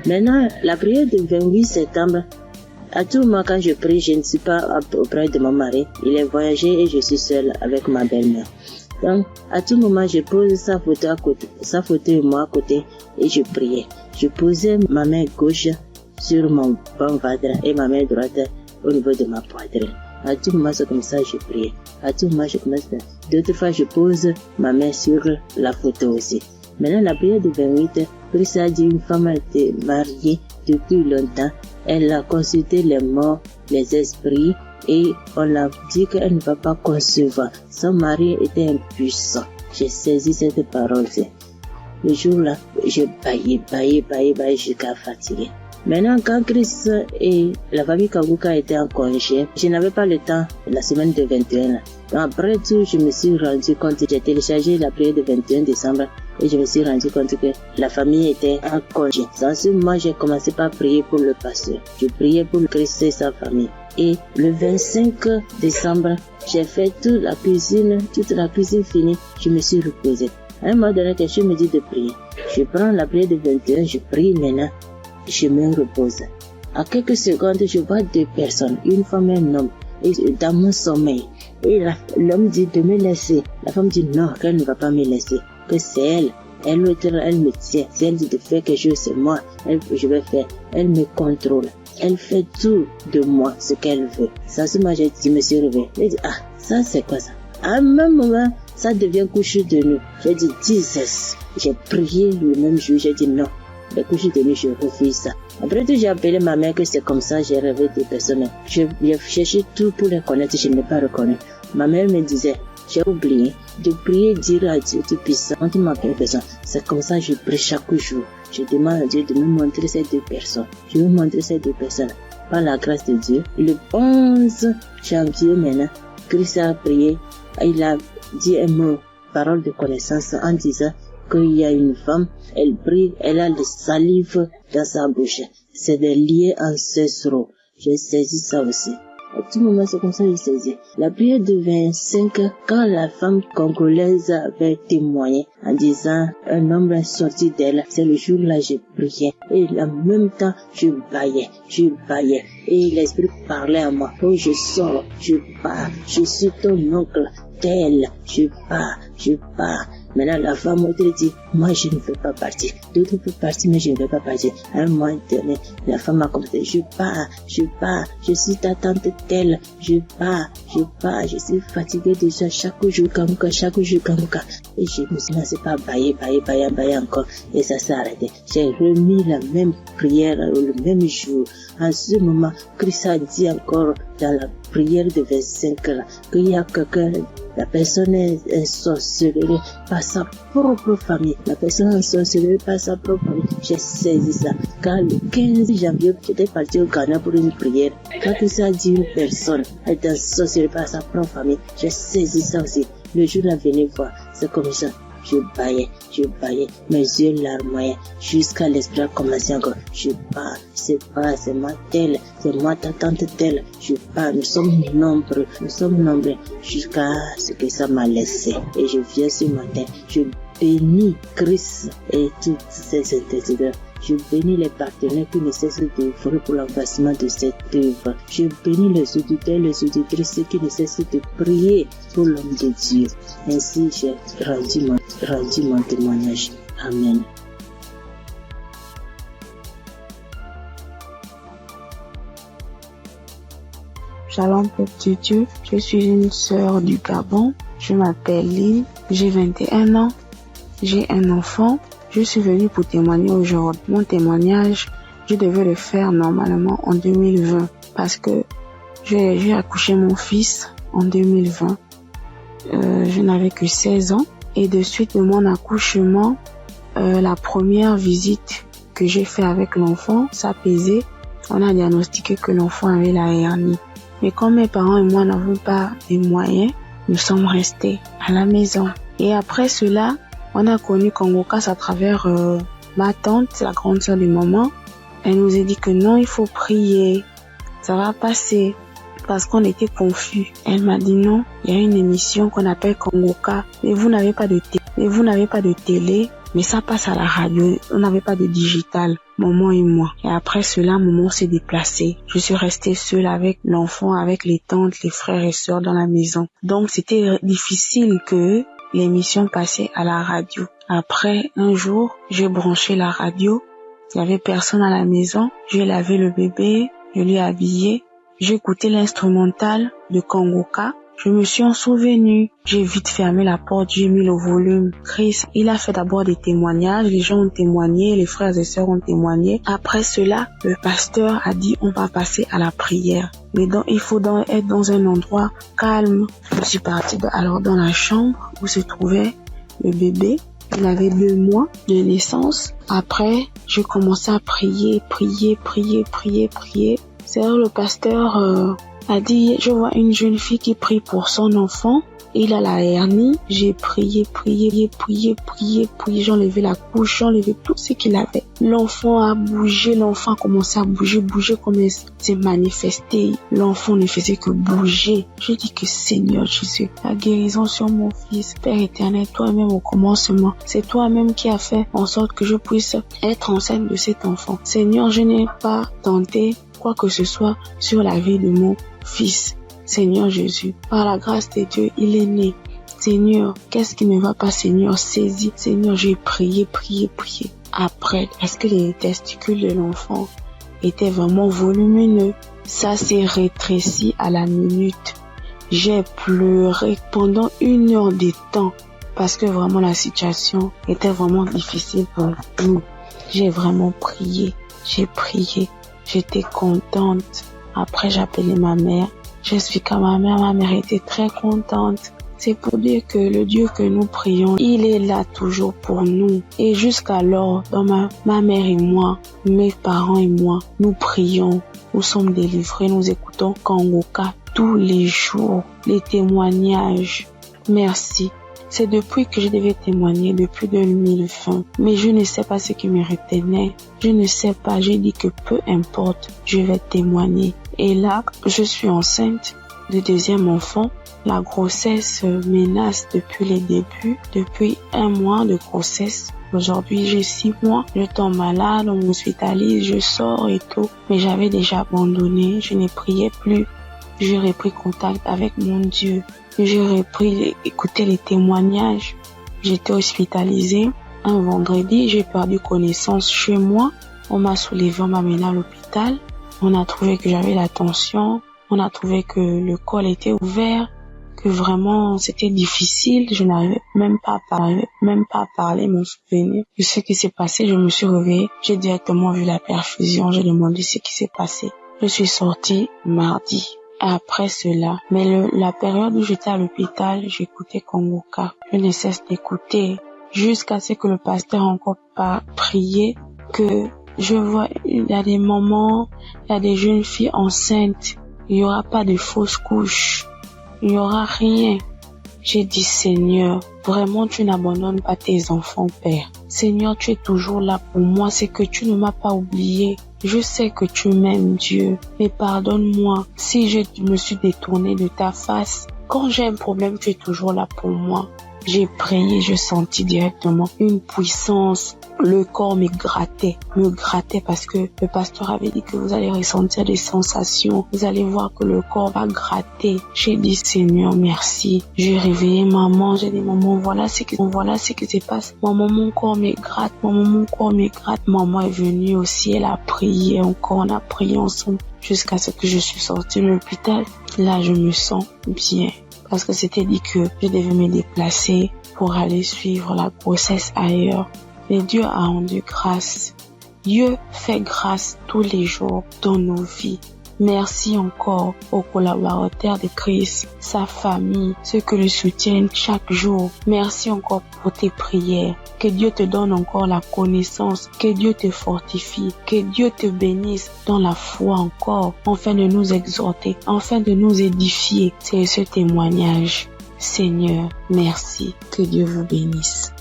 Speaker 8: Maintenant, la prière du 28 septembre À tout moment, quand je prie, je ne suis pas auprès de mon mari. Il est voyagé et je suis seule avec ma belle-mère. Donc, à tout moment, je pose sa photo à côté, sa photo et moi à côté, et je priais. Je posais ma main gauche sur mon bon ventre et ma main droite au niveau de ma poitrine. À tout moment, c'est comme ça que je priais. À tout moment, je commence. D'autres fois, je pose ma main sur la photo aussi. Maintenant, la prière de 28, Christ a dit une femme a été mariée depuis longtemps. Elle a consulté les morts, les esprits, et on l'a dit qu'elle ne va pas concevoir. Son mari était impuissant. J'ai saisi cette parole. Le jour-là, j'ai baillé jusqu'à fatiguer. Maintenant, quand Christ et la famille Kanguka étaient en congé, je n'avais pas le temps la semaine de 21. Après tout, je me suis rendu compte, j'ai téléchargé la prière de 21 décembre et je me suis rendu compte que la famille était en congé. Dans ce moment, j'ai commencé par prier pour le pasteur. Je priais pour Christ et sa famille. Et le 25 décembre, j'ai fait toute la cuisine finie, je me suis reposé. À un moment donné, quelqu'un me dit de prier. Je prends la prière de 21, je prie maintenant, je me repose. À quelques secondes, je vois deux personnes, une femme et un homme, et dans mon sommeil. Et l'homme dit de me laisser. La femme dit non, qu'elle ne va pas me laisser, que c'est elle. Elle me tient. Si elle dit de faire quelque chose, c'est moi. Je vais faire. Elle me contrôle. Elle fait tout de moi, ce qu'elle veut. Ça, ce matin, je me suis réveillé. J'ai dit, ça, c'est quoi ça? À un même moment, ça devient couche de nuit. J'ai dit, Jesus. J'ai prié le même jour. J'ai dit, non. Les couches de nuit, je refuse ça. Après tout, j'ai appelé ma mère que c'est comme ça, j'ai rêvé des personnes. J'ai cherché tout pour les connaître, je ne l'ai pas reconnu. Ma mère me disait, j'ai oublié de prier, dire à Dieu Tout-Puissant, quand tu m'appelles personne. C'est comme ça que je prie chaque jour. Je demande à Dieu de me montrer ces deux personnes. Je vais montrer ces deux personnes. Par la grâce de Dieu, le 11 janvier maintenant, Christ a prié, il a dit un mot, parole de connaissance, en disant qu'il y a une femme, elle prie, elle a le salive dans sa bouche. C'est des liens ancestraux. J'ai saisi ça aussi. À tout moment, c'est comme ça que j'ai saisi. La prière de 25, quand la femme congolaise avait témoigné en disant un homme est sorti d'elle, c'est le jour-là que j'ai prié. Et en même temps, je baillais. Et l'esprit parlait à moi. Oh, je sors, je pars, je suis ton oncle, tel, je pars. Maintenant, la femme autre dit, moi, je ne veux pas partir. D'autres peuvent partir, mais je ne veux pas partir. À un moment donné, la femme a commencé, je pars. Je suis ta tante telle. Je pars. Je suis fatiguée déjà chaque jour, Kanguka. Et je me suis lancé par bailler encore. Et ça s'est arrêté. J'ai remis la même prière le même jour. En ce moment, Christ a dit encore dans la prière de 25 là, qu'il y a quelqu'un, la personne est sorcelée par sa propre famille. La personne est sorcelée par sa propre famille. J'ai saisi ça. Quand le 15 janvier, j'étais parti au Ghana pour une prière. Quand Christ a dit une personne est sorcelée par sa propre famille, j'ai saisi ça aussi. Le jour là, venez voir. C'est comme ça. Je baillais, mes yeux larmoyaient, jusqu'à l'esprit a commencé encore. Je pars, c'est moi telle, c'est moi ta tante telle. Je pars, nous sommes nombreux, jusqu'à ce que ça m'a laissé. Et je viens ce matin, je bénis Christ et toutes ses intercesseurs. Je bénis les partenaires qui ne cessent d'œuvrer pour l'avancement de cette œuvre. Je bénis les auditeurs et les auditrices qui ne cessent de prier pour l'homme de Dieu. Ainsi, j'ai rendu mon témoignage. Amen.
Speaker 10: Shalom, peuple de Dieu. Je suis une sœur du Gabon. Je m'appelle Lynn. J'ai 21 ans. J'ai un enfant. Je suis venue pour témoigner aujourd'hui. Mon témoignage, je devais le faire normalement en 2020 parce que j'ai accouché mon fils en 2020. Je n'avais que 16 ans et de suite de mon accouchement, la première visite que j'ai fait avec l'enfant, ça pesait. On a diagnostiqué que l'enfant avait la hernie. Mais comme mes parents et moi n'avons pas les moyens, nous sommes restés à la maison. Et après cela, on a connu Kanguka à travers ma tante, la grande sœur de maman. Elle nous a dit que non, il faut prier, ça va passer, parce qu'on était confus. Elle m'a dit non, il y a une émission qu'on appelle Kanguka, mais vous n'avez pas de télé, mais ça passe à la radio, on n'avait pas de digital. maman et moi. Et après cela, maman s'est déplacée. Je suis restée seule avec l'enfant, avec les tantes, les frères et sœurs dans la maison. Donc c'était difficile que l'émission passait à la radio. Après, un jour, j'ai branché la radio. Il n'y avait personne à la maison. J'ai lavé le bébé, je l'ai habillé. J'ai écouté l'instrumental de Kongoka. Je me suis en souvenu. J'ai vite fermé la porte, j'ai mis le volume. Chris, il a fait d'abord des témoignages. Les gens ont témoigné, les frères et sœurs ont témoigné. Après cela, le pasteur a dit on va passer à la prière. Mais donc, il faut être dans un endroit calme. Je suis partie alors dans la chambre où se trouvait le bébé. Il avait 2 mois de naissance. Après, j'ai commencé à prier. C'est là le pasteur a dit, je vois une jeune fille qui prie pour son enfant. Il a la hernie. J'ai prié. J'ai enlevé la couche, j'ai enlevé tout ce qu'il avait. L'enfant a bougé, l'enfant a commencé à bouger comme il s'est manifesté. L'enfant ne faisait que bouger. J'ai dit que Seigneur Jésus, la guérison sur mon fils. Père éternel, toi-même au commencement, c'est toi-même qui as fait en sorte que je puisse être enceinte de cet enfant. Seigneur, je n'ai pas tenté quoi que ce soit sur la vie de mon fils. Seigneur Jésus, par la grâce de Dieu, il est né. Seigneur, qu'est-ce qui ne va pas, Seigneur? Saisis. Seigneur, j'ai prié. Après, parce que les testicules de l'enfant étaient vraiment volumineux, ça s'est rétréci à la minute. J'ai pleuré pendant 1 heure de temps parce que vraiment la situation était vraiment difficile pour nous. J'ai vraiment prié. J'étais contente. Après, j'ai appelé ma mère. J'explique à ma mère était très contente. C'est pour dire que le Dieu que nous prions, il est là toujours pour nous. Et jusqu'alors, dans ma mère et moi, mes parents et moi, nous prions, nous sommes délivrés, nous écoutons Kongoka tous les jours, les témoignages. Merci. C'est depuis que je devais témoigner, depuis 2020. Mais je ne sais pas ce qui me retenait. Je ne sais pas, j'ai dit que peu importe, je vais témoigner. Et là, je suis enceinte de 2e enfant. La grossesse menace depuis les débuts, depuis 1 mois de grossesse. Aujourd'hui, j'ai 6 mois. Je tombe malade, on m'hospitalise, je sors et tout. Mais j'avais déjà abandonné, je ne priais plus. J'ai repris contact avec mon Dieu. J'ai repris écouter les témoignages. J'étais hospitalisée. Un vendredi, j'ai perdu connaissance chez moi. On m'a soulevé, on m'a mené à l'hôpital. On a trouvé que j'avais la tension. On a trouvé que le col était ouvert. Que vraiment c'était difficile. Je n'arrivais même pas à parler, mon souvenir de ce qui s'est passé. Je me suis réveillée. J'ai directement vu la perfusion. J'ai demandé ce qui s'est passé. Je suis sortie mardi. Après cela, mais la période où j'étais à l'hôpital, j'écoutais Kongoka. Je ne cesse d'écouter jusqu'à ce que le pasteur encore pas prié, que je vois, il y a des moments, il y a des jeunes filles enceintes, il y aura pas de fausses couches, il y aura rien. J'ai dit, Seigneur, vraiment tu n'abandonnes pas tes enfants, Père. Seigneur, tu es toujours là pour moi, c'est que tu ne m'as pas oublié. Je sais que tu m'aimes, Dieu, mais pardonne-moi si je me suis détournée de ta face. Quand j'ai un problème, tu es toujours là pour moi. J'ai prié, je sentis directement une puissance. Le corps me grattait parce que le pasteur avait dit que vous allez ressentir des sensations. Vous allez voir que le corps va gratter. J'ai dit, Seigneur, merci. J'ai réveillé maman. J'ai dit, maman, voilà ce qui se passe. Maman, mon corps me gratte. Maman est venue aussi. Elle a prié encore. On a prié ensemble jusqu'à ce que je suis sortie de l'hôpital. Là, je me sens bien. Parce que c'était dit que je devais me déplacer pour aller suivre la grossesse ailleurs. Mais Dieu a rendu grâce. Dieu fait grâce tous les jours dans nos vies. Merci encore aux collaborateurs de Christ, sa famille, ceux qui le soutiennent chaque jour. Merci encore pour tes prières. Que Dieu te donne encore la connaissance, que Dieu te fortifie, que Dieu te bénisse dans la foi encore, afin de nous exhorter, afin de nous édifier. C'est ce témoignage. Seigneur, merci. Que Dieu vous bénisse.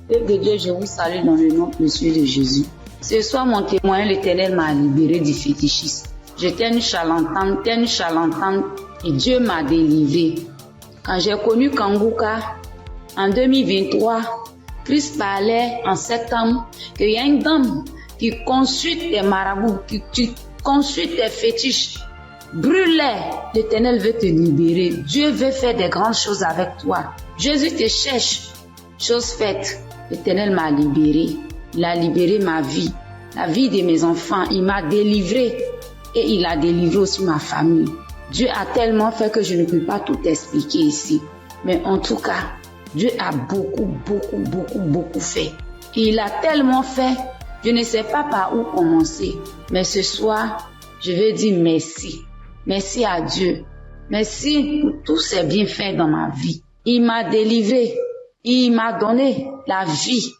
Speaker 11: Père de Dieu, je vous salue dans le nom précieux de Jésus. Ce soir, mon témoin, l'Éternel m'a libéré du fétichisme. J'étais une charlatane, et Dieu m'a délivré. Quand j'ai connu Kongoka, en 2023, Christ parlait en septembre qu'il y a une dame qui consulte des marabouts, qui consulte des fétiches. Brûle-les, l'Éternel veut te libérer. Dieu veut faire des grandes choses avec toi. Jésus te cherche. Chose faite, l'Éternel m'a libéré. Il a libéré ma vie, la vie de mes enfants. Il m'a délivré et il a délivré aussi ma famille. Dieu a tellement fait que je ne peux pas tout expliquer ici. Mais en tout cas, Dieu a beaucoup fait. Et il a tellement fait, je ne sais pas par où commencer. Mais ce soir, je veux dire merci. Merci à Dieu. Merci pour tous ces bienfaits dans ma vie. Il m'a délivré. Il m'a donné la vie.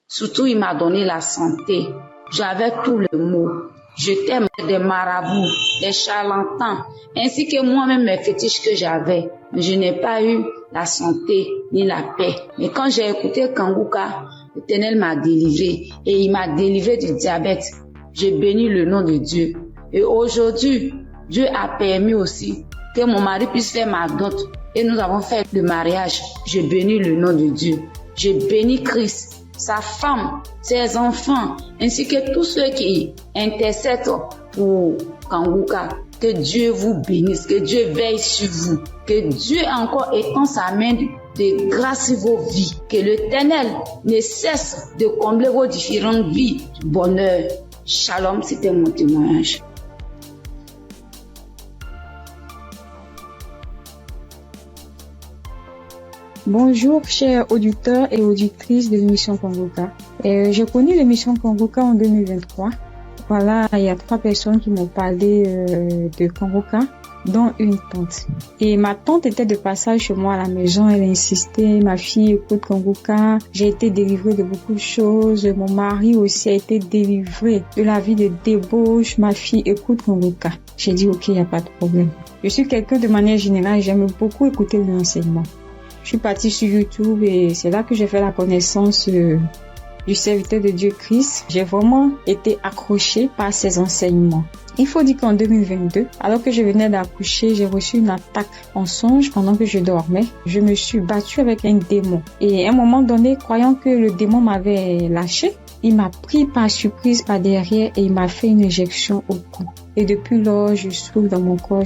Speaker 11: Surtout, il m'a donné la santé. J'avais tout le mot. J'étais des marabouts, des charlatans, ainsi que moi-même mes fétiches que j'avais. Mais je n'ai pas eu la santé ni la paix. Mais quand j'ai écouté Kanguka, l'Éternel m'a délivré et il m'a délivré du diabète. J'ai béni le nom de Dieu. Et aujourd'hui, Dieu a permis aussi que mon mari puisse faire ma dot. Et nous avons fait le mariage. Je bénis le nom de Dieu. Je bénis Christ, sa femme, ses enfants, ainsi que tous ceux qui intercèdent pour Kanguka. Que Dieu vous bénisse, que Dieu veille sur vous, que Dieu encore étend sa main de grâce sur vos vies, que l'Éternel ne cesse de combler vos différentes vies de bonheur. Shalom, c'était mon témoignage.
Speaker 12: Bonjour, chers auditeurs et auditrices de l'émission Kanguka. J'ai connu l'émission Kanguka en 2023. Voilà, il y a 3 personnes qui m'ont parlé de Kanguka, dont une tante. Et ma tante était de passage chez moi à la maison. Elle insistait, ma fille écoute Kanguka. J'ai été délivrée de beaucoup de choses. Mon mari aussi a été délivré de la vie de débauche. Ma fille écoute Kanguka. J'ai dit ok, il n'y a pas de problème. Je suis quelqu'un de manière générale, j'aime beaucoup écouter l'enseignement. Je suis partie sur YouTube et c'est là que j'ai fait la connaissance du serviteur de Dieu Christ. J'ai vraiment été accrochée par ses enseignements. Il faut dire qu'en 2022, alors que je venais d'accoucher, j'ai reçu une attaque en songe pendant que je dormais. Je me suis battue avec un démon. Et à un moment donné, croyant que le démon m'avait lâché, il m'a pris par surprise par derrière et il m'a fait une injection au cou. Et depuis lors, je souffre dans mon corps,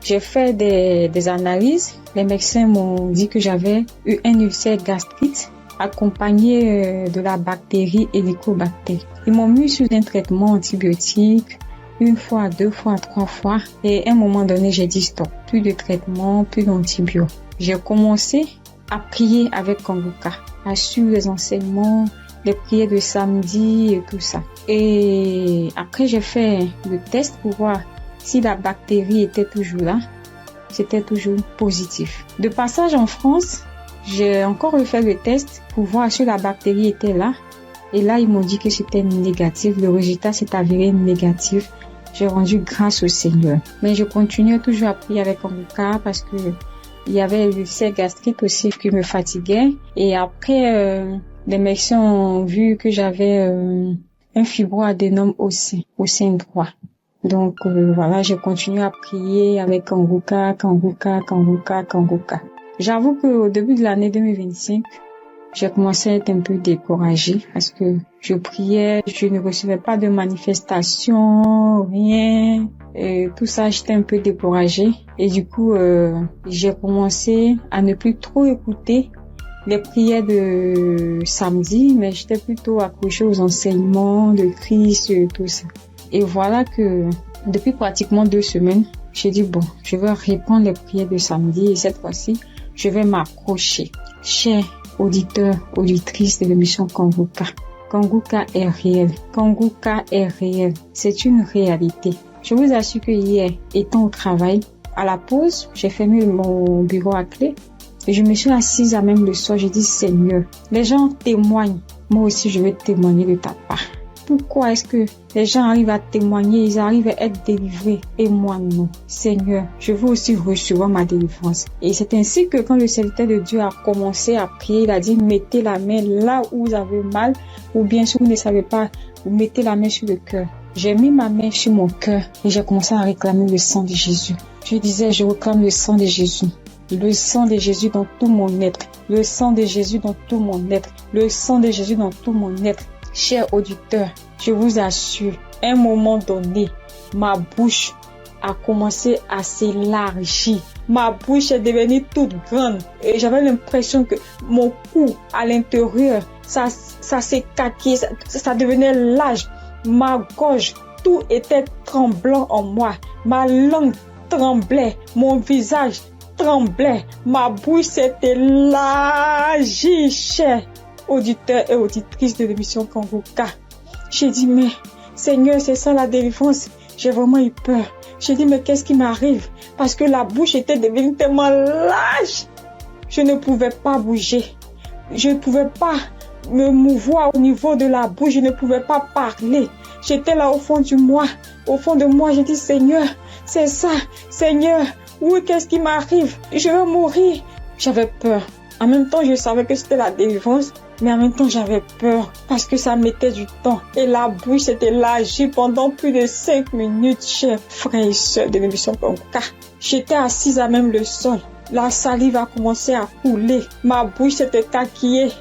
Speaker 12: J'ai fait des analyses. Les médecins m'ont dit que j'avais eu un ulcère gastrique accompagné de la bactérie Helicobacter. Ils m'ont mis sous un traitement antibiotique 1 fois, 2 fois, 3 fois. Et à un moment donné, j'ai dit stop. Plus de traitement, plus d'antibiotiques. J'ai commencé à prier avec Kanguka, à suivre les enseignements, les prières de samedi et tout ça. Et après, j'ai fait le test pour voir si la bactérie était toujours là. C'était toujours positif. De passage en France, j'ai encore refait le test pour voir si la bactérie était là. Et là, ils m'ont dit que c'était négatif. Le résultat s'est avéré négatif. J'ai rendu grâce au Seigneur. Mais je continuais toujours à prier avec Kanguka parce que il y avait l'ulcère gastrique aussi qui me fatiguait. Et après, les médecins ont vu que j'avais un fibroadénome au sein droit. Donc voilà, j'ai continué à prier avec Kanguka. J'avoue qu'au début de l'année 2025, j'ai commencé à être un peu découragée parce que je priais, je ne recevais pas de manifestation, rien. Et tout ça, j'étais un peu découragée. Et du coup, j'ai commencé à ne plus trop écouter les prières de samedi, mais j'étais plutôt accrochée aux enseignements de Christ et tout ça. Et voilà que depuis pratiquement 2 semaines, j'ai dit bon, je vais reprendre les prières de samedi et cette fois-ci, je vais m'accrocher. Chers auditeurs, auditrices de l'émission Kanguka, Kanguka est réel. Kanguka est réel. C'est une réalité. Je vous assure que hier, étant au travail, à la pause, j'ai fermé mon bureau à clé et je me suis assise à même le soir. J'ai dit Seigneur, les gens témoignent. Moi aussi, je vais témoigner de ta part. Pourquoi est-ce que les gens arrivent à témoigner, ils arrivent à être délivrés et moi non? Seigneur, je veux aussi recevoir ma délivrance. Et c'est ainsi que quand le serviteur de Dieu a commencé à prier, il a dit mettez la main là où vous avez mal, ou bien si vous ne savez pas, vous mettez la main sur le cœur. J'ai mis ma main sur mon cœur et j'ai commencé à réclamer le sang de Jésus. Je disais, je réclame le sang de Jésus. Le sang de Jésus dans tout mon être. Le sang de Jésus dans tout mon être. Le sang de Jésus dans tout mon être. Chers auditeurs, je vous assure, à un moment donné, ma bouche a commencé à s'élargir. Ma bouche est devenue toute grande et j'avais l'impression que mon cou à l'intérieur, ça s'écaquait, ça devenait large. Ma gorge, tout était tremblant en moi. Ma langue tremblait, mon visage tremblait, ma bouche s'est élargie, chers auditeurs et auditrices de l'émission Kangoka. J'ai dit, mais Seigneur, c'est ça la délivrance. J'ai vraiment eu peur. J'ai dit, mais qu'est-ce qui m'arrive? Parce que la bouche était devenue tellement large. Je ne pouvais pas bouger. Je ne pouvais pas me mouvoir au niveau de la bouche. Je ne pouvais pas parler. J'étais là au fond de moi. Au fond de moi, j'ai dit, Seigneur, c'est ça. Seigneur, oui, qu'est-ce qui m'arrive? Je vais mourir. J'avais peur. En même temps, je savais que c'était la délivrance, mais en même temps, j'avais peur parce que ça mettait du temps. Et la bouche s'était élargie pendant plus de 5 minutes, chers frères et sœurs de l'émission Kangoka. J'étais assise à même le sol. La salive a commencé à couler. Ma bouche s'était taquillée.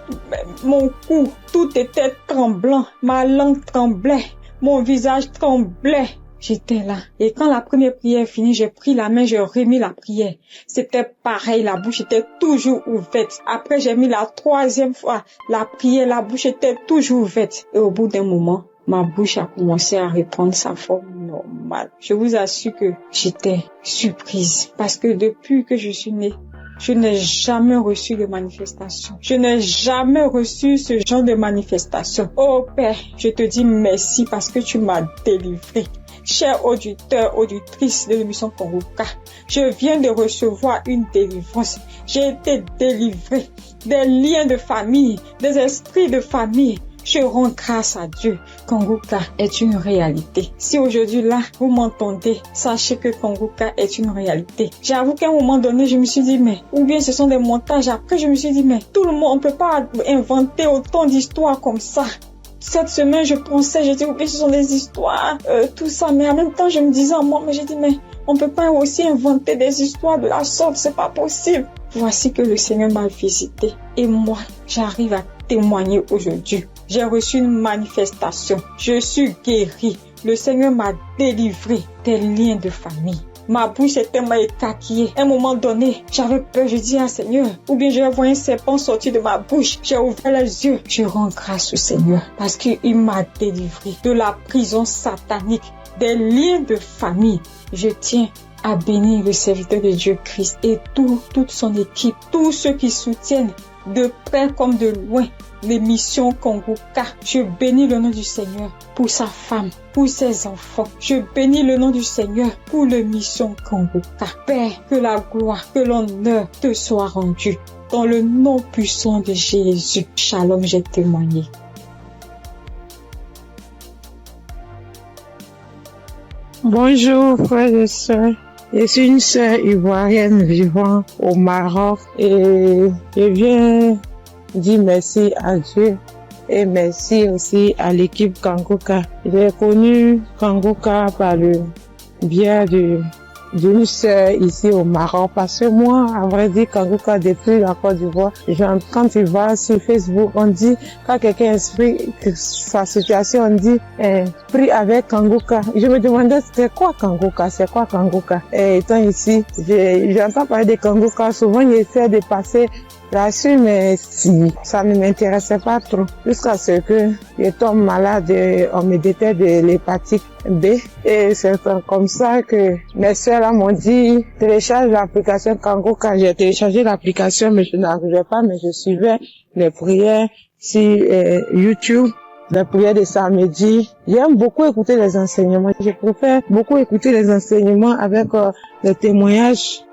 Speaker 12: Mon cou, tout était tremblant. Ma langue tremblait. Mon visage tremblait. J'étais là. Et quand la première prière est finie, j'ai pris la main, j'ai remis la prière. C'était pareil, la bouche était toujours ouverte. Après, j'ai mis la troisième fois la prière, la bouche était toujours ouverte. Et au bout d'un moment, ma bouche a commencé à reprendre sa forme normale. Je vous assure que j'étais surprise. Parce que depuis que je suis née, je n'ai jamais reçu de manifestation. Je n'ai jamais reçu ce genre de manifestation. Oh Père, je te dis merci parce que tu m'as délivré. Chers auditeurs, auditrices de l'émission Kangoka, je viens de recevoir une délivrance. J'ai été délivré des liens de famille, des esprits de famille. Je rends grâce à Dieu. Kangoka est une réalité. Si aujourd'hui là, vous m'entendez, sachez que Kangoka est une réalité. J'avoue qu'à un moment donné, je me suis dit, mais, ou bien ce sont des montages. Après, je me suis dit, mais, tout le monde, on peut pas inventer autant d'histoires comme ça. Cette semaine, je pensais, j'ai dit, ok, ce sont des histoires, tout ça. Mais en même temps, je me disais en moi, mais j'ai dit, mais on peut pas aussi inventer des histoires de la sorte, c'est pas possible. Voici que le Seigneur m'a visité. Et moi, j'arrive à témoigner aujourd'hui. J'ai reçu une manifestation. Je suis guérie. Le Seigneur m'a délivré des liens de famille. Ma bouche était tellement écaquillée. À un moment donné, j'avais peur. Je dis, Seigneur, ou bien je vais voir un serpent sortir de ma bouche. J'ai ouvert les yeux. Je rends grâce au Seigneur parce qu'il m'a délivré de la prison satanique, des liens de famille. Je tiens à bénir le serviteur de Dieu Christ et toute son équipe, tous ceux qui soutiennent de près comme de loin l'émission Kangoka. Je bénis le nom du Seigneur pour sa femme, pour ses enfants. Je bénis le nom du Seigneur pour l'émission Kangoka. Père, que la gloire, que l'honneur te soit rendu. Dans le nom puissant de Jésus. Shalom, j'ai témoigné.
Speaker 13: Bonjour frères et sœurs. Je suis une sœur ivoirienne vivant au Maroc et je viens dire merci à Dieu et merci aussi à l'équipe Kangoka. J'ai connu Kangoka par le biais d'une sœur ici au Maroc parce que moi, à vrai dire, Kangoka depuis la Côte d'Ivoire, quand tu vas sur Facebook, on dit, quand quelqu'un explique sa situation, on dit, prie avec Kangoka. Je me demandais, c'est quoi Kangoka? Et étant ici, j'entends parler de Kangoka, souvent j'essaie de passer là-dessus, mais ça ne m'intéressait pas trop. Jusqu'à ce que je tombe malade, on me détecte de l'hépatite B. Et c'est comme ça que mes soeurs m'ont dit, télécharge l'application Kangoka. J'ai téléchargé l'application, mais je n'arrivais pas, mais je suivais les prières sur YouTube. Les prières de samedi. J'aime beaucoup écouter les enseignements. Je préfère beaucoup écouter les enseignements avec les témoignages.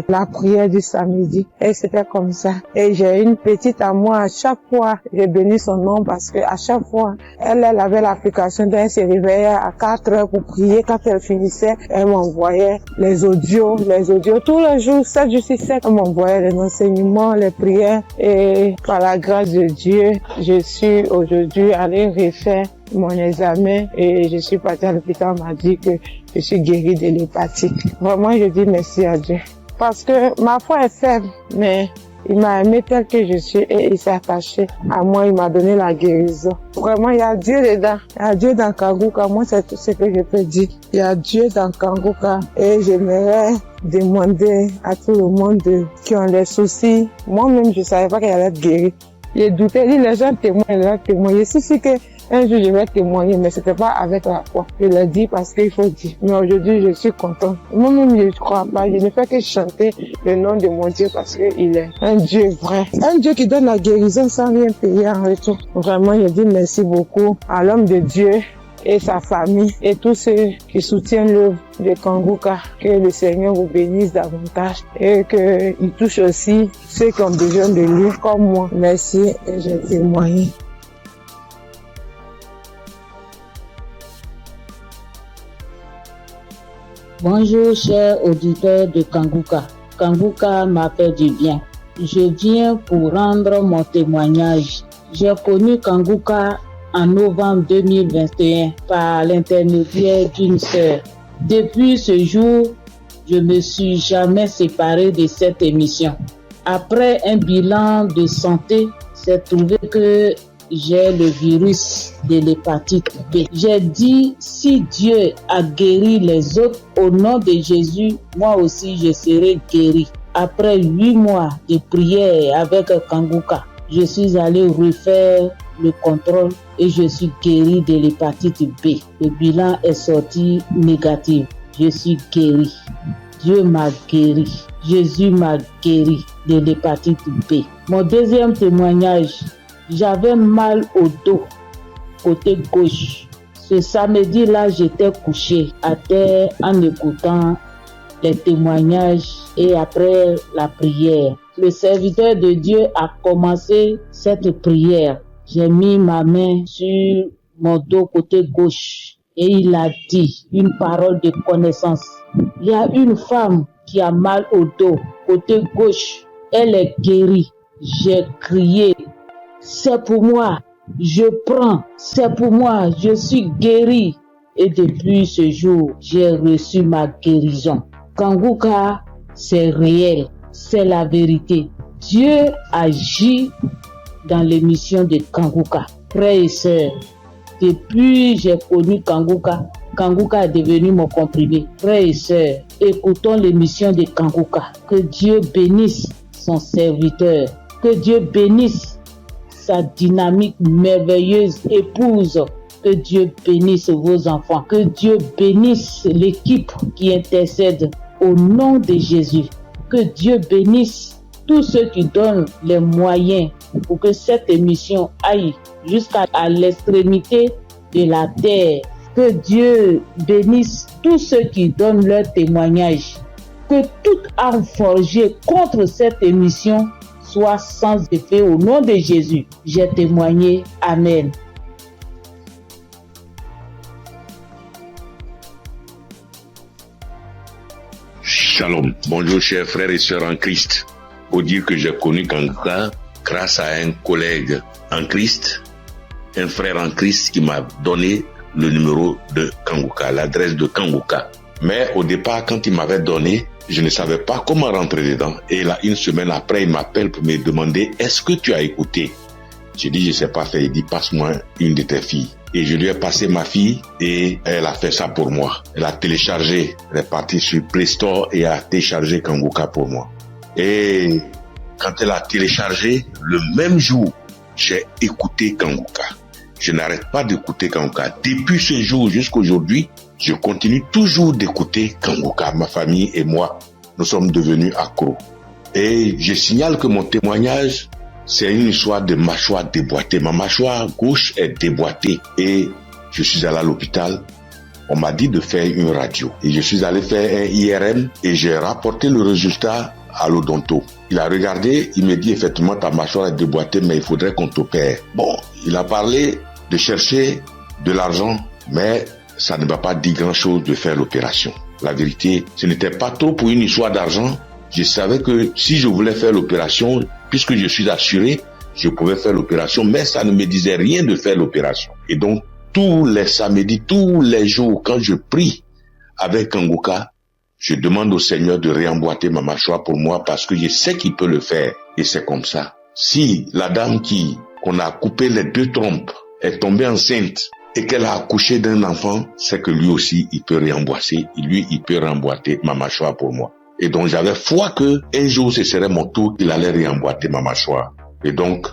Speaker 13: La prière du samedi. Et c'était comme ça. Et j'ai une petite à moi, à chaque fois, j'ai béni son nom parce que à chaque fois, elle avait l'application, donc elle se réveillait à 4 heures pour prier. Quand elle finissait, elle m'envoyait les audios, tous les jours, 7 jours sur 7, elle m'envoyait les enseignements, les prières. Et par la grâce de Dieu, je suis aujourd'hui allée refaire mon examen et je suis partie à l'hôpital, on m'a dit que je suis guérie de l'hépatite. Vraiment, je dis merci à Dieu. parce que ma foi est faible, mais il m'a aimé tel que je suis et il s'est attaché à moi, il m'a donné la guérison. Vraiment, il y a Dieu dedans. Il y a Dieu dans Kanguka. Moi, c'est tout ce que je peux dire. Il y a Dieu dans Kanguka. Et j'aimerais demander à tout le monde qui ont des soucis. Moi-même, je ne savais pas qu'elle allait être guérie. J'ai douté, les gens témoignent. Je suis que un jour je vais témoigner, mais c'était pas avec la foi. Je l'ai dit parce qu'il faut dire. Mais aujourd'hui, je suis content. Moi-même, je ne crois pas. Je ne fais que chanter le nom de mon Dieu parce qu'il est un Dieu vrai. Un Dieu qui donne la guérison sans rien payer en retour. Vraiment, je dis merci beaucoup à l'homme de Dieu et sa famille et tous ceux qui soutiennent l'œuvre de Kanguka. Que le Seigneur vous bénisse davantage et qu'il touche aussi ceux qui ont besoin de lui comme moi. Merci et je témoigne.
Speaker 11: Bonjour chers auditeurs de Kanguka. Kanguka m'a fait du bien. Je viens pour rendre mon témoignage. J'ai connu Kanguka en novembre 2021 par l'intermédiaire d'une sœur. Depuis ce jour, je ne me suis jamais séparé de cette émission. Après un bilan de santé, c'est trouvé que j'ai le virus de l'hépatite B. J'ai dit, si Dieu a guéri les autres, au nom de Jésus, moi aussi je serai guéri. Après 8 mois de prière avec Kanguka, je suis allé refaire le contrôle et je suis guéri de l'hépatite B. Le bilan est sorti négatif. Je suis guéri. Dieu m'a guéri. Jésus m'a guéri de l'hépatite B. Mon deuxième témoignage, j'avais mal au dos, côté gauche. Ce samedi-là, j'étais couché à terre en écoutant les témoignages et après la prière. Le serviteur de Dieu a commencé cette prière. J'ai mis ma main sur mon dos côté gauche et il a dit une parole de connaissance. Il y a une femme qui a mal au dos côté gauche. Elle est guérie. J'ai crié. C'est pour moi, je prends, c'est pour moi, je suis guéri. Et depuis ce jour, j'ai reçu ma guérison. Kanguka, c'est réel, c'est la vérité. Dieu agit dans l'émission de Kanguka. Frères et sœurs, depuis j'ai connu Kanguka, Kanguka est devenu mon comprimé. Frères et sœurs, écoutons l'émission de Kanguka. Que Dieu bénisse son serviteur, que Dieu bénisse sa dynamique merveilleuse épouse. Que Dieu bénisse vos enfants. Que Dieu bénisse l'équipe qui intercède au nom de Jésus. Que Dieu bénisse tous ceux qui donnent les moyens pour que cette émission aille jusqu'à l'extrémité de la terre. Que Dieu bénisse tous ceux qui donnent leur témoignage. Que toute arme forgée contre cette émission soit sans effet au nom de Jésus. J'ai témoigné. Amen.
Speaker 14: Shalom. Bonjour chers frères et sœurs en Christ. Pour dire que j'ai connu Kanguka grâce à un collègue en Christ, un frère en Christ qui m'a donné le numéro de Kanguka, l'adresse de Kanguka. Mais au départ, quand il m'avait donné, je ne savais pas comment rentrer dedans. Et là, une semaine après, il m'appelle pour me demander « Est-ce que tu as écouté ?» J'ai dit « Je ne sais pas faire ». Il dit « Passe-moi une de tes filles ». Et je lui ai passé ma fille et elle a fait ça pour moi. Elle a téléchargé, elle est partie sur Play Store et a téléchargé Kanguka pour moi. Et quand elle a téléchargé, le même jour, j'ai écouté Kanguka. Je n'arrête pas d'écouter Kanguka. Depuis ce jour jusqu'à aujourd'hui, je continue toujours d'écouter Kanguka. Ma famille et moi, nous sommes devenus accros. Et je signale que mon témoignage, c'est une histoire de mâchoire déboîtée. Ma mâchoire gauche est déboîtée et je suis allé à l'hôpital. On m'a dit de faire une radio. Et je suis allé faire un IRM et j'ai rapporté le résultat à l'odonto. Il a regardé, il me dit effectivement ta mâchoire est déboîtée mais il faudrait qu'on t'opère. Bon, il a parlé de chercher de l'argent mais ça ne m'a pas dit grand chose de faire l'opération. La vérité, ce n'était pas trop pour une histoire d'argent. Je savais que si je voulais faire l'opération, puisque je suis assuré, je pouvais faire l'opération, mais ça ne me disait rien de faire l'opération. Et donc, tous les samedis, tous les jours, quand je prie avec Kanguka, Je demande au Seigneur de réemboîter ma mâchoire pour moi parce que je sais qu'il peut le faire. Et c'est comme ça. Si la dame qu'on a coupé les 2 trompes est tombée enceinte et qu'elle a accouché d'un enfant, c'est que lui aussi, il peut réemboîter. Lui, il peut réemboîter ma mâchoire pour moi. Et donc, j'avais foi que un jour, ce serait mon tour, il allait réemboîter ma mâchoire. Et donc,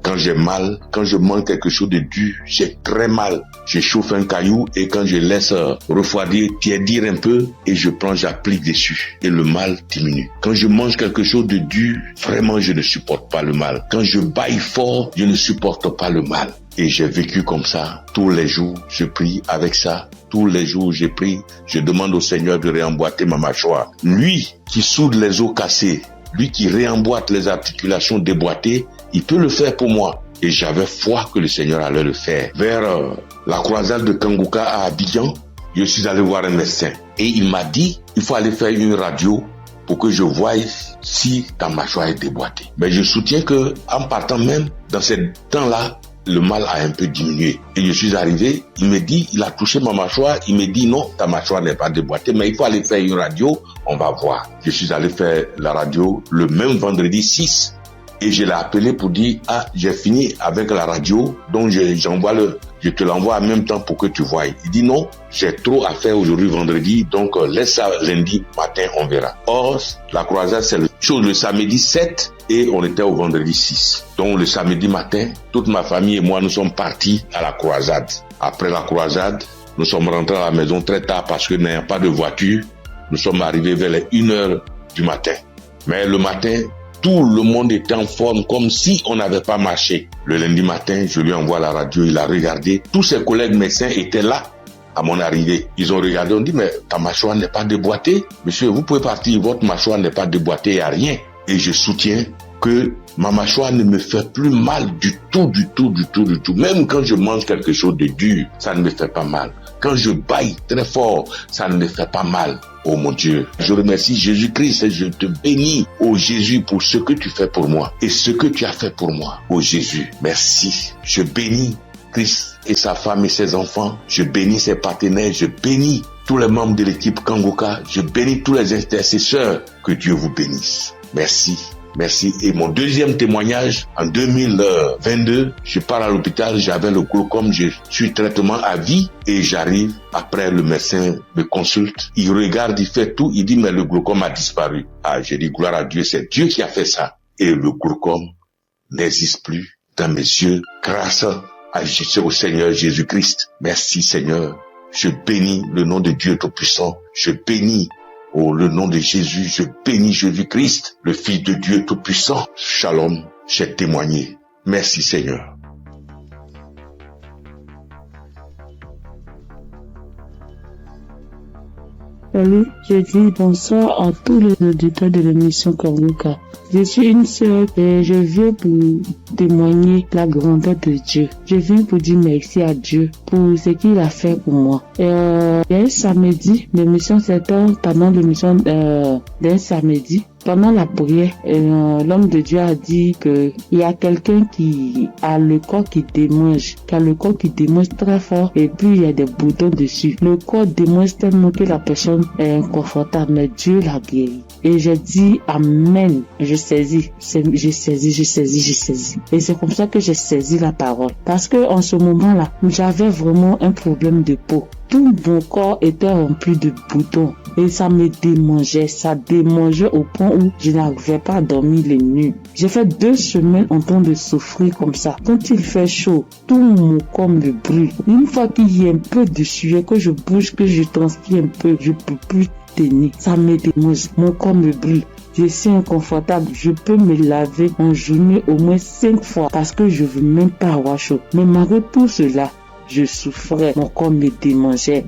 Speaker 14: quand j'ai mal, quand je mange quelque chose de dur, j'ai très mal. Je chauffe un caillou et quand je laisse refroidir, tiédir un peu et j'applique dessus et le mal diminue. Quand je mange quelque chose de dur, vraiment je ne supporte pas le mal. Quand je bâille fort, je ne supporte pas le mal. Et j'ai vécu comme ça. Tous les jours, je prie avec ça. Tous les jours, je prie. Je demande au Seigneur de réemboîter ma mâchoire. Lui qui soude les os cassés, lui qui réemboîte les articulations déboîtées, il peut le faire pour moi. Et j'avais foi que le Seigneur allait le faire. Vers la croisade de Kanguka à Abidjan, je suis allé voir un médecin. Et il m'a dit, il faut aller faire une radio pour que je voie si ta mâchoire est déboîtée. Mais je soutiens que en partant même, dans ce temps-là, le mal a un peu diminué. Et je suis arrivé, il me dit, il a touché ma mâchoire, il me dit non, ta mâchoire n'est pas déboîtée, mais il faut aller faire une radio, on va voir. Je suis allé faire la radio le même vendredi 6. Et je l'ai appelé pour dire, j'ai fini avec la radio, donc je te l'envoie en même temps pour que tu voies. Il dit non, j'ai trop à faire aujourd'hui vendredi, donc laisse ça lundi matin, on verra. Or, la croisade, c'est le samedi 7 et on était au vendredi 6. Donc le samedi matin, toute ma famille et moi, nous sommes partis à la croisade. Après la croisade, nous sommes rentrés à la maison très tard parce que n'ayant pas de voiture, nous sommes arrivés vers les 1h du matin. Mais le matin, tout le monde était en forme comme si on n'avait pas marché. Le lundi matin, je lui envoie la radio, il a regardé. Tous ses collègues médecins étaient là à mon arrivée. Ils ont regardé, on dit, mais ta mâchoire n'est pas déboîtée. Monsieur, vous pouvez partir, votre mâchoire n'est pas déboîtée, il n'y a rien. Et je soutiens que ma mâchoire ne me fait plus mal du tout. Même quand je mange quelque chose de dur, ça ne me fait pas mal. Quand je bâille très fort, ça ne me fait pas mal. Oh mon Dieu, je remercie Jésus-Christ et je te bénis, oh Jésus, pour ce que tu fais pour moi et ce que tu as fait pour moi. Oh Jésus, merci. Je bénis Christ et sa femme et ses enfants. Je bénis ses partenaires. Je bénis tous les membres de l'équipe Kanguka. Je bénis tous les intercesseurs. Que Dieu vous bénisse. Merci. Merci. Et mon deuxième témoignage, en 2022, je pars à l'hôpital, j'avais le glaucome, je suis traitement à vie et j'arrive, après le médecin me consulte, il regarde, il fait tout, il dit mais le glaucome a disparu. J'ai dit gloire à Dieu, c'est Dieu qui a fait ça. Et le glaucome n'existe plus dans mes yeux grâce au Seigneur Jésus-Christ. Merci Seigneur. Je bénis le nom de Dieu Tout-Puissant. Je bénis le nom de Jésus, je bénis Jésus-Christ, le Fils de Dieu Tout-Puissant. Shalom, j'ai témoigné. Merci Seigneur.
Speaker 13: Salut, je dis bonsoir à tous les auditeurs de l'émission Kanguka. Je suis une sœur et je viens pour témoigner la grandeur de Dieu. Je viens pour dire merci à Dieu pour ce qu'il a fait pour moi. Il y a un samedi, l'émission s'étend pendant l'émission d'un samedi. Pendant la prière, l'homme de Dieu a dit que il y a quelqu'un qui a le corps qui démange, très fort et puis il y a des boutons dessus. Le corps démange tellement que la personne est inconfortable, mais Dieu l'a guéri. Et j'ai dit amen. Je saisis. Et c'est comme ça que j'ai saisi la parole. Parce que en ce moment-là, j'avais vraiment un problème de peau. Tout mon corps était rempli de boutons et ça me démangeait. Ça démangeait au point où je n'arrivais pas à dormir les nuits. J'ai fait 2 semaines en train de souffrir comme ça. Quand il fait chaud, tout mon corps me brûle. Une fois qu'il y a un peu de sueur, que je bouge, que je transpire un peu, je peux plus tenir. Ça me démange. Mon corps me brûle. Je suis inconfortable. Je peux me laver en journée au moins 5 fois parce que je veux même pas avoir chaud. Mais malgré tout cela, je souffrais, mon corps me démangeait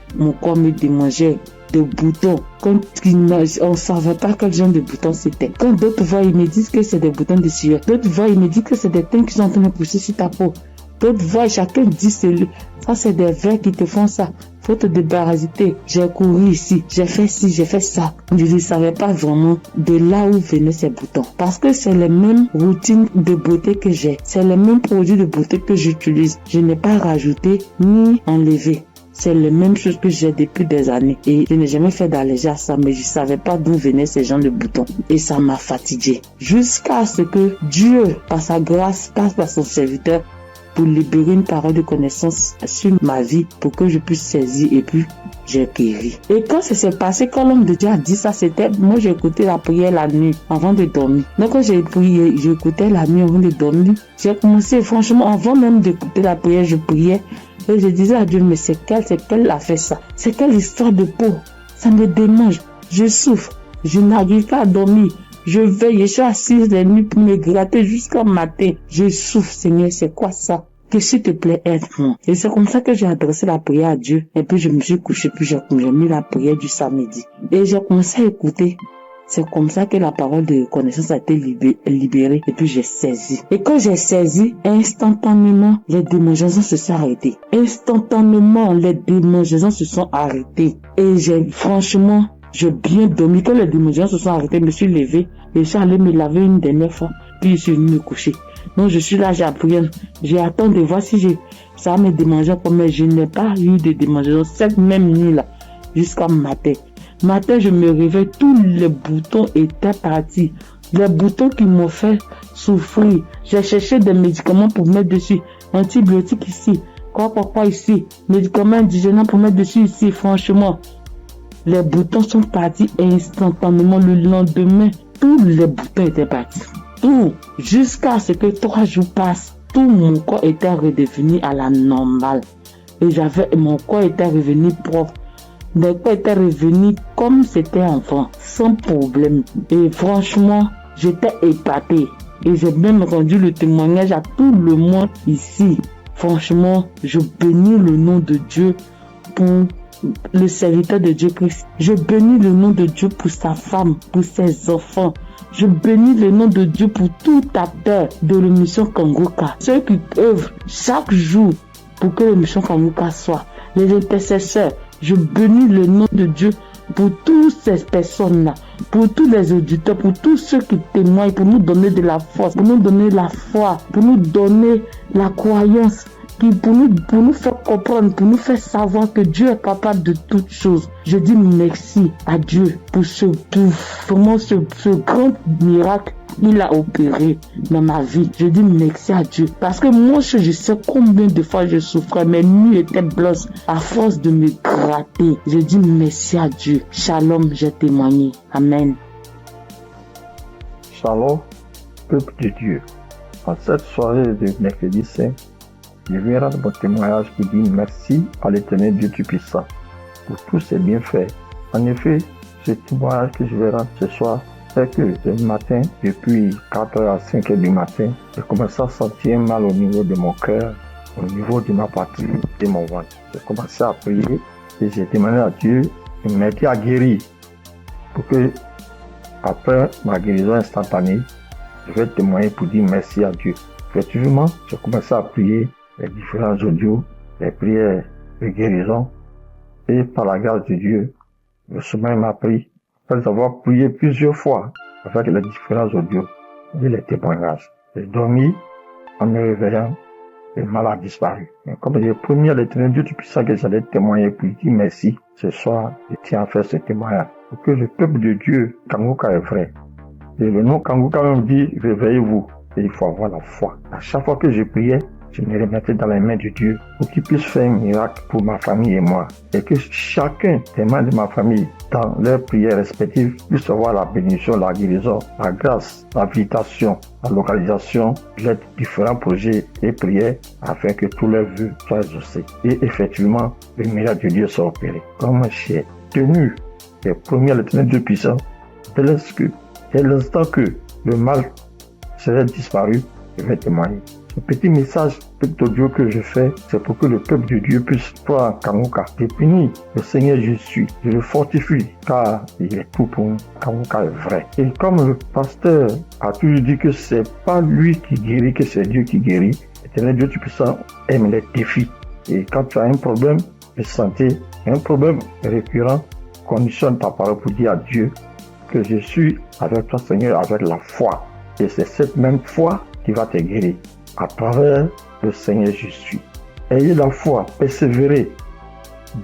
Speaker 13: de boutons. Quand on ne savait pas quel genre de boutons c'était. Quand d'autres voient, ils me disent que c'est des boutons de sueur. D'autres voient, ils me disent que c'est des teintes qui sont en train de pousser sur ta peau. D'autres voient, chacun dit ça c'est des vers qui te font ça. Faut te débarrasser. J'ai couru ici, j'ai fait ci, j'ai fait ça. Je ne savais pas vraiment de là où venaient ces boutons. Parce que c'est les mêmes routines de beauté que j'ai. C'est les mêmes produits de beauté que j'utilise. Je n'ai pas rajouté ni enlevé.
Speaker 15: C'est la même chose que j'ai depuis des années. Et je n'ai jamais fait d'allergie à ça, mais je savais pas d'où venaient ces gens de boutons. Et ça m'a fatigué. Jusqu'à ce que Dieu, par sa grâce, passe par son serviteur pour libérer une parole de connaissance sur ma vie pour que je puisse saisir et puis j'ai guéri. Et quand ça s'est passé, quand l'homme de Dieu a dit ça, c'était, moi j'ai écouté la prière la nuit avant de dormir. Donc quand j'ai prié, j'écoutais la nuit avant de dormir. J'ai commencé, franchement, avant même d'écouter la prière, je priais. Et je disais à Dieu, mais c'est quelle a fait ça? C'est quelle histoire de peau? Ça me démange. Je souffre. Je n'arrive pas à dormir. Je veille, je suis assise la nuit pour me gratter jusqu'au matin. Je souffre, Seigneur, c'est quoi ça? Que s'il te plaît, aide-moi. Et c'est comme ça que j'ai adressé la prière à Dieu. Et puis je me suis couché, puis j'ai mis la prière du samedi. Et j'ai commencé à écouter. C'est comme ça que la parole de connaissance a été libérée. Et puis j'ai saisi. Et quand j'ai saisi, instantanément, les démangeaisons se sont arrêtées. Instantanément, les démangeaisons se sont arrêtées. Et franchement, j'ai bien dormi. Quand les démangeaisons se sont arrêtées, je me suis levé. Et je suis allé me laver une dernière fois. Puis je suis venu me coucher. Donc je suis là, j'ai appris. J'ai attendu de voir si ça va me démanger. Mais je n'ai pas eu de démangeaison cette même nuit-là. Jusqu'à matin. Matin, je me réveille, tous les boutons étaient partis. Les boutons qui m'ont fait souffrir. J'ai cherché des médicaments pour mettre dessus. Antibiotiques ici. Quoi ici. Médicaments indigènes pour mettre dessus ici. Franchement, les boutons sont partis instantanément. Le lendemain, tous les boutons étaient partis. Tout. Jusqu'à ce que 3 jours passent. Tout mon corps était redevenu à la normale. Et mon corps était revenu propre. Mon corps était revenu comme c'était enfant, sans problème. Et franchement, j'étais épatée. Et j'ai même rendu le témoignage à tout le monde ici. Franchement, je bénis le nom de Dieu pour le serviteur de Dieu Christ. Je bénis le nom de Dieu pour sa femme, pour ses enfants. Je bénis le nom de Dieu pour tout acteur de l'émission Kangoka. Ceux qui œuvrent chaque jour pour que l'émission Kangoka soit. Les intercesseurs. Je bénis le nom de Dieu pour toutes ces personnes-là, pour tous les auditeurs, pour tous ceux qui témoignent, pour nous donner de la force, pour nous donner la foi, pour nous donner la croyance, pour nous faire comprendre, pour nous faire savoir que Dieu est capable de toutes choses. Je dis merci à Dieu pour ce grand miracle qu'il a opéré dans ma vie. Je dis merci à Dieu. Parce que moi, je sais combien de fois je souffrais. Mes nuits étaient blanches à force de me gratter. Je dis merci à Dieu. Shalom, j'ai témoigné. Amen.
Speaker 16: Shalom, peuple de Dieu. En cette soirée de mercredi saint, je viens rendre mon témoignage qui dit merci à l'Éternel Dieu Tout-Puissant pour tous ses bienfaits. En effet, ce témoignage que je vais rendre ce soir, c'est que ce matin, depuis 4h à 5h du matin, j'ai commencé à sentir mal au niveau de mon cœur, au niveau de ma patrie, de mon ventre. J'ai commencé à prier et j'ai demandé à Dieu de m'aider à guérir pour que, après ma guérison instantanée, je vais témoigner pour dire merci à Dieu. Effectivement, j'ai commencé à prier les différents audios, les prières de guérison, et par la grâce de Dieu, le sommeil m'a pris. Après avoir prié plusieurs fois avec les différents audios et les témoignages, j'ai dormi en me réveillant, le mal a disparu. Mais comme j'ai promis à l'Éternel Dieu Tout-Puissant que j'allais témoigner pour lui dire merci, ce soir, je tiens à faire ce témoignage pour que le peuple de Dieu, Kangoka est vrai. Et le nom Kangoka même dit, réveillez-vous. Et il faut avoir la foi. À chaque fois que je priais, je me remettais dans les mains de Dieu pour qu'il puisse faire un miracle pour ma famille et moi. Et que chacun des membres de ma famille, dans leurs prières respectives, puisse avoir la bénédiction, la guérison, la grâce, l'habilitation, la localisation, les différents projets et prières afin que tous leurs vœux soient exaucés. Et effectivement, le miracle de Dieu soit opéré. Comme j'ai tenu les premiers à l'Éternel Dieu puissant, dès l'instant que le mal serait disparu, je vais témoigner. Ce petit message, petit audio que je fais, c'est pour que le peuple de Dieu puisse croire en Kangoka. Je bénis le Seigneur Jésus, je le fortifie, car il est tout pour nous. Kangoka est vrai. Et comme le pasteur a toujours dit que c'est pas lui qui guérit, que c'est Dieu qui guérit, l'Éternel Dieu Tout-Puissant aime les défis. Et quand tu as un problème de santé, un problème récurrent, conditionne ta parole pour dire à Dieu que je suis avec toi, Seigneur, avec la foi. Et c'est cette même foi qui va te guérir. À travers le Seigneur Jésus. Ayez la foi, persévérez.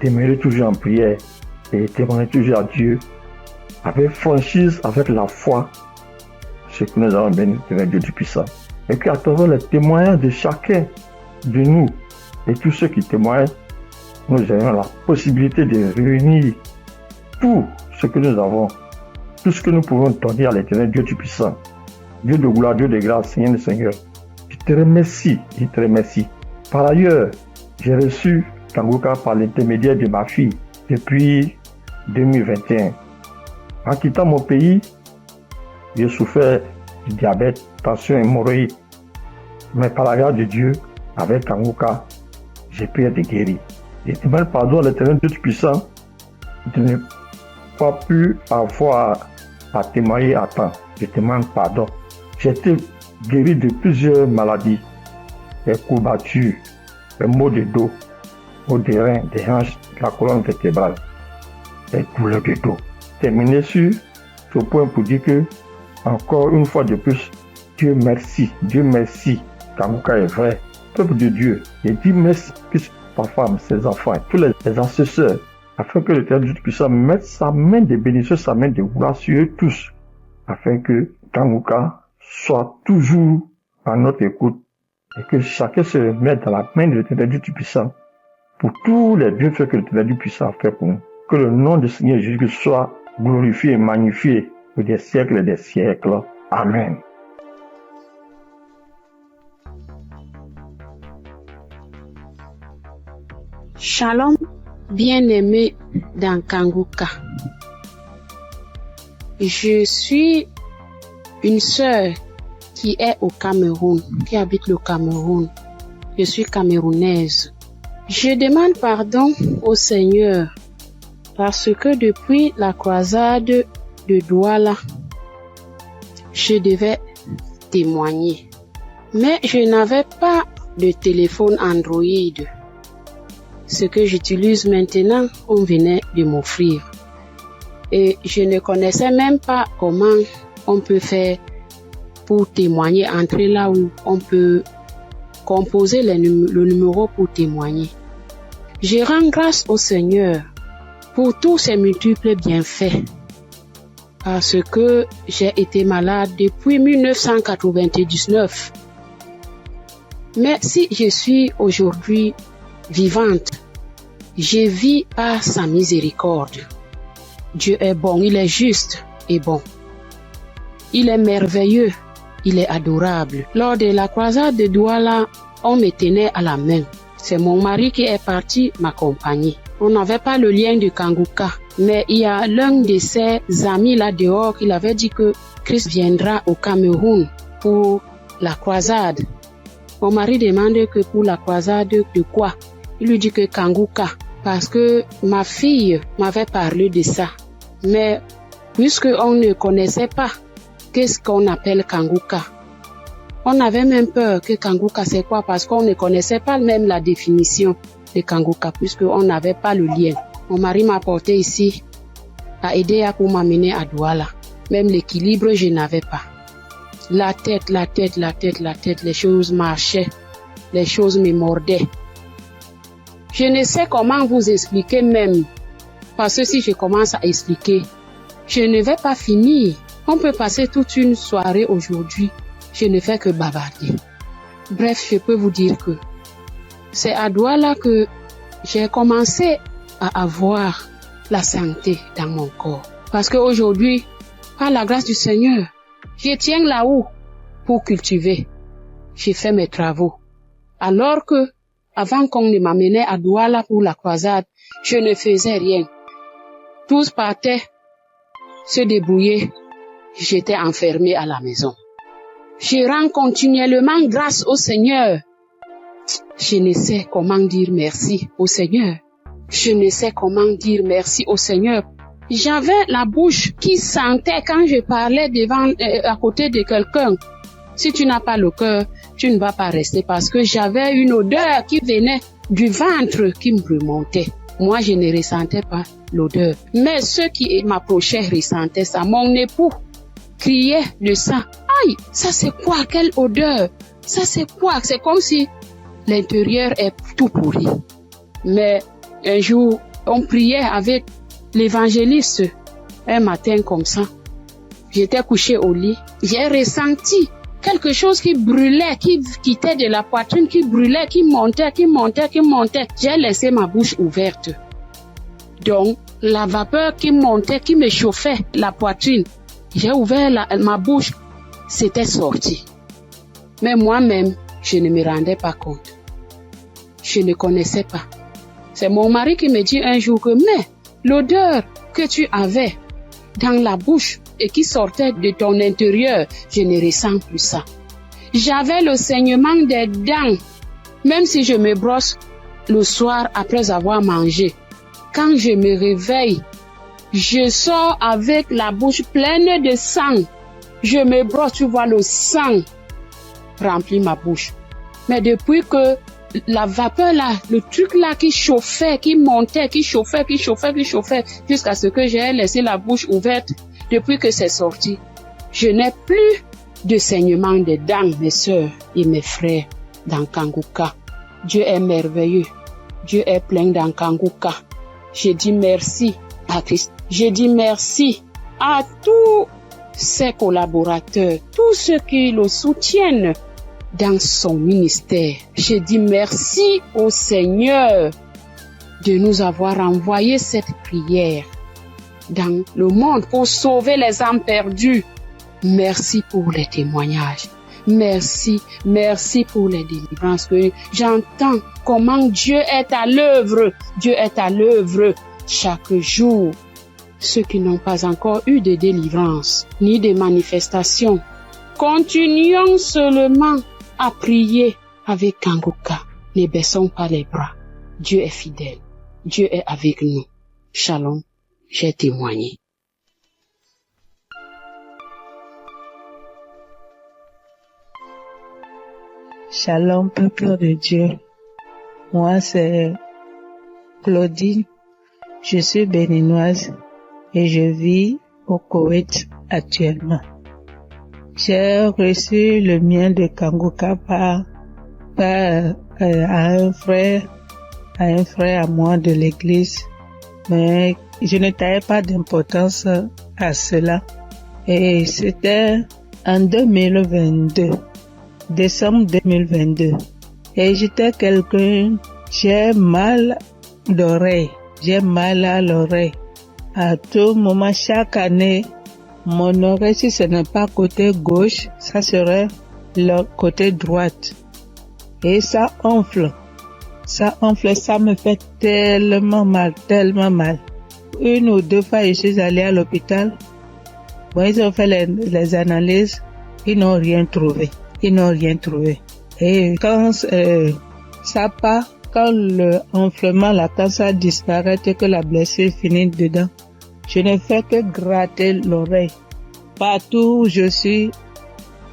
Speaker 16: demeurer toujours en prière et témoigner toujours à Dieu avec franchise, avec la foi, ce que nous avons béni de Dieu Tout-Puissant. Et qu'à travers les témoignages de chacun de nous et tous ceux qui témoignent, nous ayons la possibilité de réunir tout ce que nous avons, tout ce que nous pouvons donner à l'Éternel Dieu Tout-Puissant. Dieu de gloire, Dieu de grâce, Seigneur le Seigneur. Je te remercie. Par ailleurs, j'ai reçu Kanguka par l'intermédiaire de ma fille depuis 2021. En quittant mon pays, j'ai souffert du diabète, tension et hémorroïde. Mais par la grâce de Dieu, avec Kanguka, j'ai pu être guéri. Je demande pardon à l'Éternel Dieu Tout-Puissant de ne pas pu avoir à témoigner à temps. Je demande pardon. J'ai été guéri de plusieurs maladies, des courbatures, des maux de dos, maux des reins, des hanches, de la colonne vertébrale, des douleurs de dos. Terminé sur ce point pour dire que, encore une fois de plus, Dieu merci, Kanguka est vrai. Peuple de Dieu, je dis merci que sa femme, ses enfants, tous les assesseurs, afin que l'Éternel Dieu Tout-Puissant mette sa main de bénédiction, sa main de gloire sur eux tous, afin que Kanguka soit toujours à notre écoute et que chacun se mette dans la main de l'Éternel Dieu Tout-Puissant pour tous les bienfaits que l'Éternel Dieu Tout-Puissant a fait pour nous. Que le nom du Seigneur Jésus soit glorifié et magnifié pour des siècles et des siècles. Amen.
Speaker 17: Shalom, bien-aimé dans Kanguka. Je suis une sœur qui est au Cameroun, qui habite le Cameroun. Je suis camerounaise. Je demande pardon au Seigneur parce que depuis la croisade de Douala, je devais témoigner. Mais je n'avais pas de téléphone Android. Ce que j'utilise maintenant, on venait de m'offrir. Et je ne connaissais même pas comment on peut faire pour témoigner, entrer là où on peut composer le numéro pour témoigner. Je rends grâce au Seigneur pour tous ses multiples bienfaits. Parce que j'ai été malade depuis 1999. Mais si je suis aujourd'hui vivante, je vis par sa miséricorde. Dieu est bon, il est juste et bon. Il est merveilleux, il est adorable. Lors de la croisade de Douala, on me tenait à la main. C'est mon mari qui est parti m'accompagner. On n'avait pas le lien de Kanguka, mais il y a l'un de ses amis là dehors qui avait dit que Christ viendra au Cameroun pour la croisade. Mon mari demande que pour la croisade de quoi? Il lui dit que Kanguka, parce que ma fille m'avait parlé de ça. Mais puisque on ne connaissait pas qu'est-ce qu'on appelle Kanguka, on avait même peur que Kanguka c'est quoi, parce qu'on ne connaissait pas même la définition de Kanguka, puisqu'on n'avait pas le lien. Mon mari m'a porté ici, a aidé pour m'amener à Douala. Même l'équilibre, je n'avais pas. La tête, les choses marchaient, les choses me mordaient. Je ne sais comment vous expliquer même, parce que si je commence à expliquer, je ne vais pas finir. On peut passer toute une soirée aujourd'hui, je ne fais que bavarder. Bref, je peux vous dire que c'est à Douala que j'ai commencé à avoir la santé dans mon corps. Parce qu'aujourd'hui, par la grâce du Seigneur, je tiens là-haut pour cultiver. J'ai fait mes travaux. Alors que, avant qu'on ne m'amenait à Douala pour la croisade, je ne faisais rien. Tous partaient se débrouiller. J'étais enfermée à la maison. Je rends continuellement grâce au Seigneur. Je ne sais comment dire merci au Seigneur. Je ne sais comment dire merci au Seigneur. J'avais la bouche qui sentait quand je parlais à côté de quelqu'un. Si tu n'as pas le cœur, tu ne vas pas rester, parce que j'avais une odeur qui venait du ventre qui me remontait. Moi, je ne ressentais pas l'odeur. Mais ceux qui m'approchaient ressentaient ça. Mon époux criait de ça. Aïe, ça c'est quoi? Quelle odeur? Ça c'est quoi? C'est comme si l'intérieur est tout pourri. Mais Un jour, on priait avec l'évangéliste un matin comme ça. J'étais couchée au lit. J'ai ressenti quelque chose qui brûlait, qui quittait de la poitrine, qui brûlait, qui montait. J'ai laissé ma bouche ouverte. Donc, la vapeur qui montait, qui me chauffait la poitrine, j'ai ouvert ma bouche, c'était sorti. Mais moi-même, je ne me rendais pas compte. Je ne connaissais pas. C'est mon mari qui me dit un jour que, mais l'odeur que tu avais dans la bouche et qui sortait de ton intérieur, je ne ressens plus ça. J'avais le saignement des dents, même si je me brosse le soir après avoir mangé. Quand je me réveille, je sors avec la bouche pleine de sang. Je me brosse, tu vois, le sang remplit ma bouche. Mais depuis que la vapeur là, le truc là qui chauffait, qui montait, qui chauffait, jusqu'à ce que j'ai laissé la bouche ouverte, depuis que c'est sorti, je n'ai plus de saignement des dents, mes sœurs et mes frères dans Kanguka. Dieu est merveilleux. Dieu est plein dans Kanguka. Je dis merci à Christ. Je dis merci à tous ses collaborateurs, tous ceux qui le soutiennent dans son ministère. Je dis merci au Seigneur de nous avoir envoyé cette prière dans le monde pour sauver les âmes perdues. Merci pour les témoignages. Merci pour les délivrances que j'entends comment Dieu est à l'œuvre. Dieu est à l'œuvre chaque jour. Ceux qui n'ont pas encore eu de délivrance ni de manifestation, continuons seulement à prier avec Kanguka. Ne baissons pas les bras. Dieu est fidèle. Dieu est avec nous. Shalom, j'ai témoigné.
Speaker 13: Shalom, peuple de Dieu. Moi, c'est Claudine. Je suis béninoise et je vis au Koweït actuellement. J'ai reçu le mien de Kanguka par un frère à moi de l'église, mais je ne taillais pas d'importance à cela. Et c'était en 2022. Décembre 2022. Et j'étais quelqu'un, j'ai mal d'oreille. J'ai mal à l'oreille. À tout moment, chaque année, mon oreille, si ce n'est pas côté gauche, ça serait le côté droite. Et ça enfle. Ça me fait tellement mal. Une ou deux fois, je suis allée à l'hôpital. Bon, ils ont fait les analyses. Ils n'ont rien trouvé. Et quand ça part, quand le enflement, quand ça disparaît et que la blessure finit dedans, je ne fais que gratter l'oreille. Partout où je suis,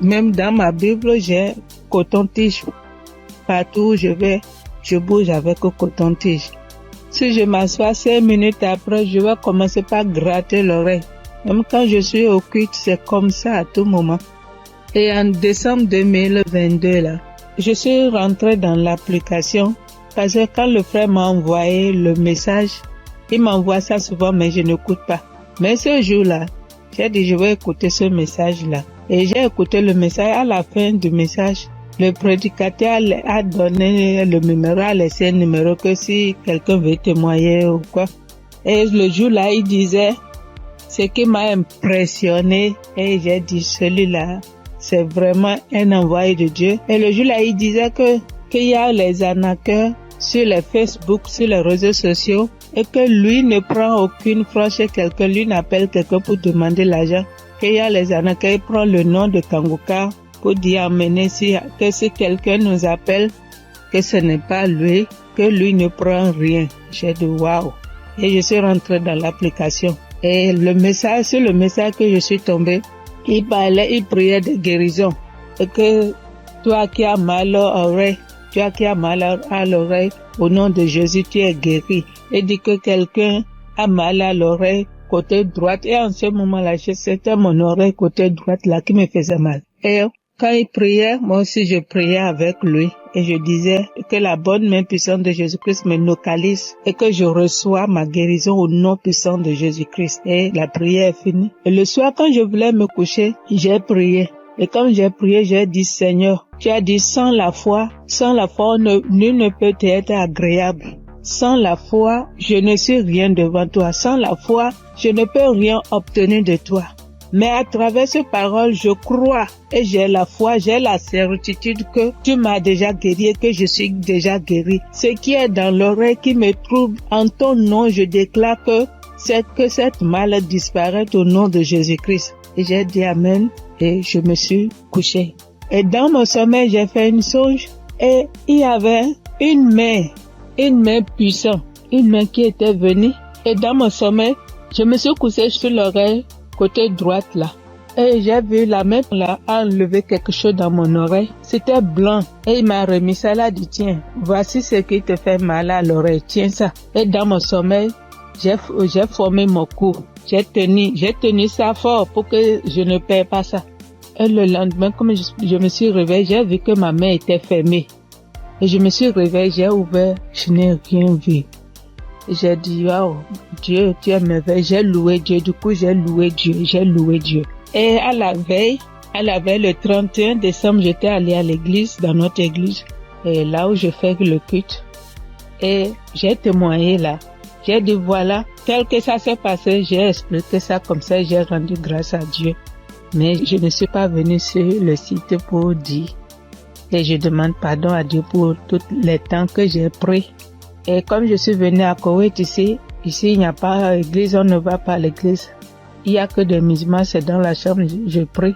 Speaker 13: même dans ma Bible, j'ai coton-tige. Partout où je vais, je bouge avec le coton-tige. Si je m'assois 5 minutes après, je vais commencer par gratter l'oreille. Même quand je suis au culte, c'est comme ça à tout moment. Et en décembre 2022, là, je suis rentrée dans l'application parce que quand le frère m'a envoyé le message, il m'envoie ça souvent, mais je n'écoute pas. Mais ce jour-là, j'ai dit, je vais écouter ce message-là. Et j'ai écouté le message. À la fin du message, le prédicateur a donné le numéro, a laissé un numéro que si quelqu'un veut témoigner ou quoi. Et le jour-là, il disait, ce qui m'a impressionné, et j'ai dit, celui-là, c'est vraiment un envoyé de Dieu. Et le jour-là, il disait qu'il y a les arnaqueurs sur les Facebook, sur les réseaux sociaux, et que lui ne prend aucune franche chez quelqu'un, lui n'appelle quelqu'un pour demander l'argent. Qu'il y a les arnaqueurs, il prend le nom de Kanguka pour dire amener que si quelqu'un nous appelle, que ce n'est pas lui, que lui ne prend rien. J'ai dit waouh. Et je suis rentrée dans l'application. Et sur le message que je suis tombée, il priait de guérison. Et que toi qui as mal à l'oreille, au nom de Jésus, tu es guéri. Et dit que quelqu'un a mal à l'oreille, côté droite. Et en ce moment-là, c'était mon oreille côté droite là qui me faisait mal. Et Quand il priait, moi aussi je priais avec lui et je disais que la bonne main puissante de Jésus-Christ me localise et que je reçois ma guérison au nom puissant de Jésus-Christ. Et la prière est finie. Et le soir, quand je voulais me coucher, j'ai prié. Et comme j'ai prié, j'ai dit, Seigneur, tu as dit, sans la foi, nul ne peut être agréable. Sans la foi, je ne suis rien devant toi. Sans la foi, je ne peux rien obtenir de toi. Mais à travers ces paroles, je crois et j'ai la foi, j'ai la certitude que tu m'as déjà guéri et que je suis déjà guéri. Ce qui est dans l'oreille qui me trouble, en ton nom, je déclare que cette maladie disparaît au nom de Jésus-Christ. Et j'ai dit Amen et je me suis couché. Et dans mon sommeil, j'ai fait une songe et il y avait une main puissante, une main qui était venue. Et dans mon sommeil, je me suis couché sur l'oreille côté droite là. Et j'ai vu la main là enlever quelque chose dans mon oreille. C'était blanc. Et il m'a remis ça là, dit tiens, voici ce qui te fait mal à l'oreille, tiens ça. Et dans mon sommeil, j'ai formé mon cou. J'ai tenu ça fort pour que je ne perds pas ça. Et le lendemain, comme je me suis réveillée, j'ai vu que ma main était fermée. Et je me suis réveillée, j'ai ouvert, je n'ai rien vu. J'ai dit, wow, Dieu, tu es merveilleux. J'ai loué Dieu. Du coup, j'ai loué Dieu. Et à la veille, le 31 décembre, j'étais allée à l'église, dans notre église, et là où je fais le culte. Et j'ai témoigné là. J'ai dit, voilà, tel que ça s'est passé, j'ai expliqué ça comme ça, j'ai rendu grâce à Dieu. Mais je ne suis pas venue sur le site pour dire. Et je demande pardon à Dieu pour tous les temps que j'ai pris. Et comme je suis venue à Koweït ici il n'y a pas d'église, on ne va pas à l'église. Il n'y a que des musulmans, c'est dans la chambre, je prie.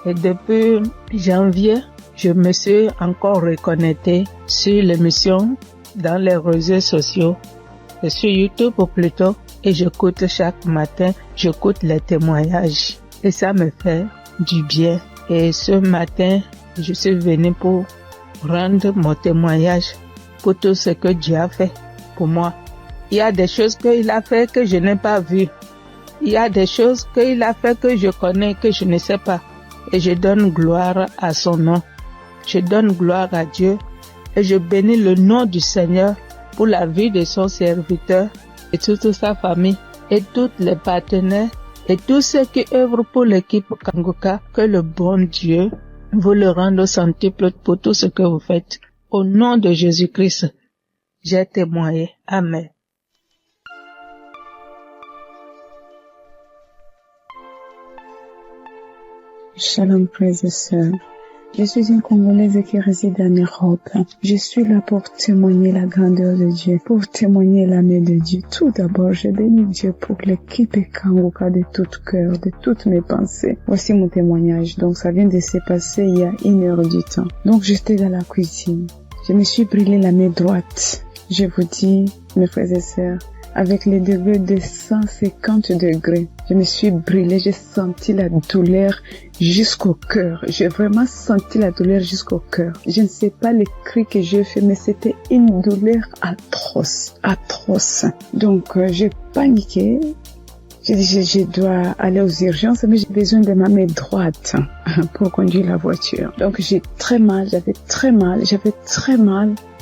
Speaker 13: Et depuis janvier, je me suis encore reconnectée sur l'émission dans les réseaux sociaux, et sur YouTube plutôt, et j'écoute chaque matin, j'écoute les témoignages. Et ça me fait du bien. Et ce matin, je suis venue pour rendre mon témoignage pour tout ce que Dieu a fait pour moi. Il y a des choses qu'il a fait que je n'ai pas vues. Il y a des choses qu'il a fait que je connais, que je ne sais pas. Et je donne gloire à son nom. Je donne gloire à Dieu et je bénis le nom du Seigneur pour la vie de son serviteur et toute sa famille et tous les partenaires et tous ceux qui œuvrent pour l'équipe Kangoka. Que le bon Dieu vous le rende au centuple pour tout ce que vous faites. Au nom de Jésus-Christ, j'ai témoigné. Amen.
Speaker 10: Shalom, frères et sœurs. Je suis une Congolaise qui réside en Europe. Je suis là pour témoigner la grandeur de Dieu, pour témoigner la main de Dieu. Tout d'abord, je bénis Dieu pour l'équipe Kangoka de tout cœur, de toutes mes pensées. Voici mon témoignage. Donc, ça vient de se passer il y a 1 heure du temps. Donc, j'étais dans la cuisine. Je me suis brûlé la main droite. Je vous dis, mes frères et sœurs, avec les degrés de 150 degrés, je me suis brûlée, j'ai senti la douleur jusqu'au cœur. J'ai vraiment senti la douleur jusqu'au cœur. Je ne sais pas les cris que j'ai fait, mais c'était une douleur atroce. Donc, j'ai paniqué. J'ai dit, je dois aller aux urgences, mais j'ai besoin de ma main droite pour conduire la voiture. Donc, j'avais très mal.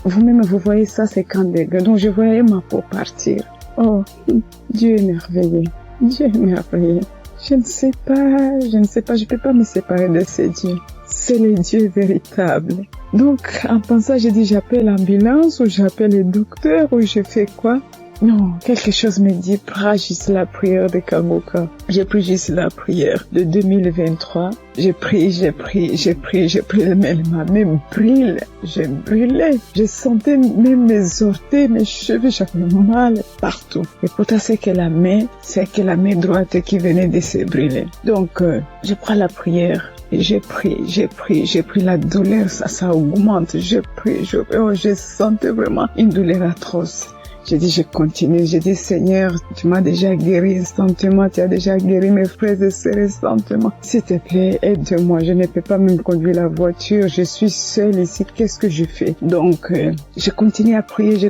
Speaker 10: Vous-même, vous voyez ça, 50 degrés. Donc, je voyais ma peau partir. Oh, Dieu est merveilleux. Je ne sais pas, je peux pas me séparer de ce Dieu. C'est le Dieu véritable. Donc, en pensant, j'ai dit, j'appelle l'ambulance ou j'appelle le docteur ou je fais quoi? Non, quelque chose me dit, prends juste la prière de Kangoka. J'ai pris juste la prière de 2023. J'ai pris, mais ma main brûle. Je brûlais. Je sentais même mes orteils, mes cheveux, j'avais mal partout. Et pourtant, c'est que la main droite qui venait de se brûler. Donc, je prends la prière. Et j'ai pris la douleur, ça augmente. Je sentais vraiment une douleur atroce. J'ai dit, je continue. J'ai dit, Seigneur, tu m'as déjà guéri instantanément. Tu as déjà guéri mes frères et sœurs instantanément. S'il te plaît, aide-moi. Je ne peux pas même conduire la voiture. Je suis seule ici. Qu'est-ce que je fais? Donc, je continue à prier.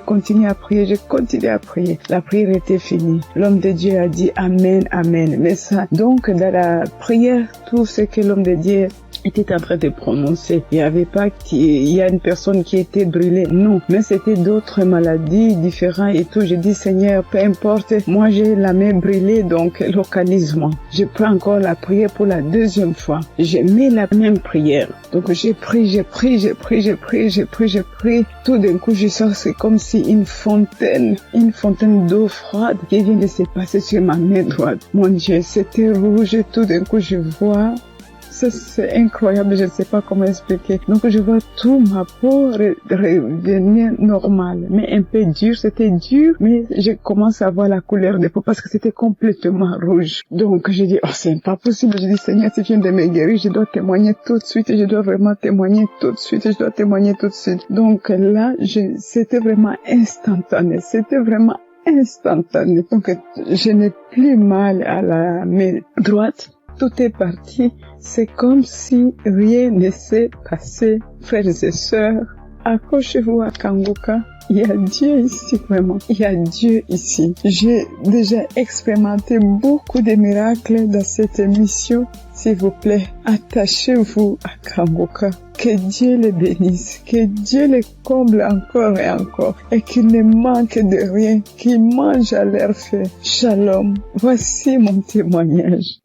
Speaker 10: La prière était finie. L'homme de Dieu a dit Amen, Amen. Mais ça, donc, dans la prière, tout ce que l'homme de Dieu
Speaker 13: était en train de prononcer. Il n'y avait pas il y a une personne qui était brûlée. Non, mais c'était d'autres maladies différentes et tout. J'ai dit, Seigneur, peu importe, moi j'ai la main brûlée, donc localise-moi. Je prends encore la prière pour la deuxième fois. J'ai mis la même prière. Donc j'ai pris. Tout d'un coup, je sens, c'est comme si une fontaine d'eau froide qui vient de se passer sur ma main droite. Mon Dieu, c'était rouge. Tout d'un coup, je vois. Ça, c'est incroyable, je ne sais pas comment expliquer. Donc, je vois tout ma peau revenir normale. Mais un peu dur, c'était dur, mais je commence à voir la couleur des peaux parce que c'était complètement rouge. Donc, je dis, oh, c'est pas possible. Je dis, Seigneur, si tu viens de me guérir, je dois témoigner tout de suite. Je dois vraiment témoigner tout de suite. Je dois témoigner tout de suite. Donc, là, c'était vraiment instantané. Donc, je n'ai plus mal à la main droite. Tout est parti. C'est comme si rien ne s'est passé. Frères et sœurs, accrochez-vous à Kanguka. Il y a Dieu ici, vraiment. Il y a Dieu ici. J'ai déjà expérimenté beaucoup de miracles dans cette émission. S'il vous plaît, attachez-vous à Kanguka. Que Dieu les bénisse, que Dieu les comble encore et encore, et qu'il ne manque de rien, qu'il mange à leur faim. Shalom. Voici mon témoignage.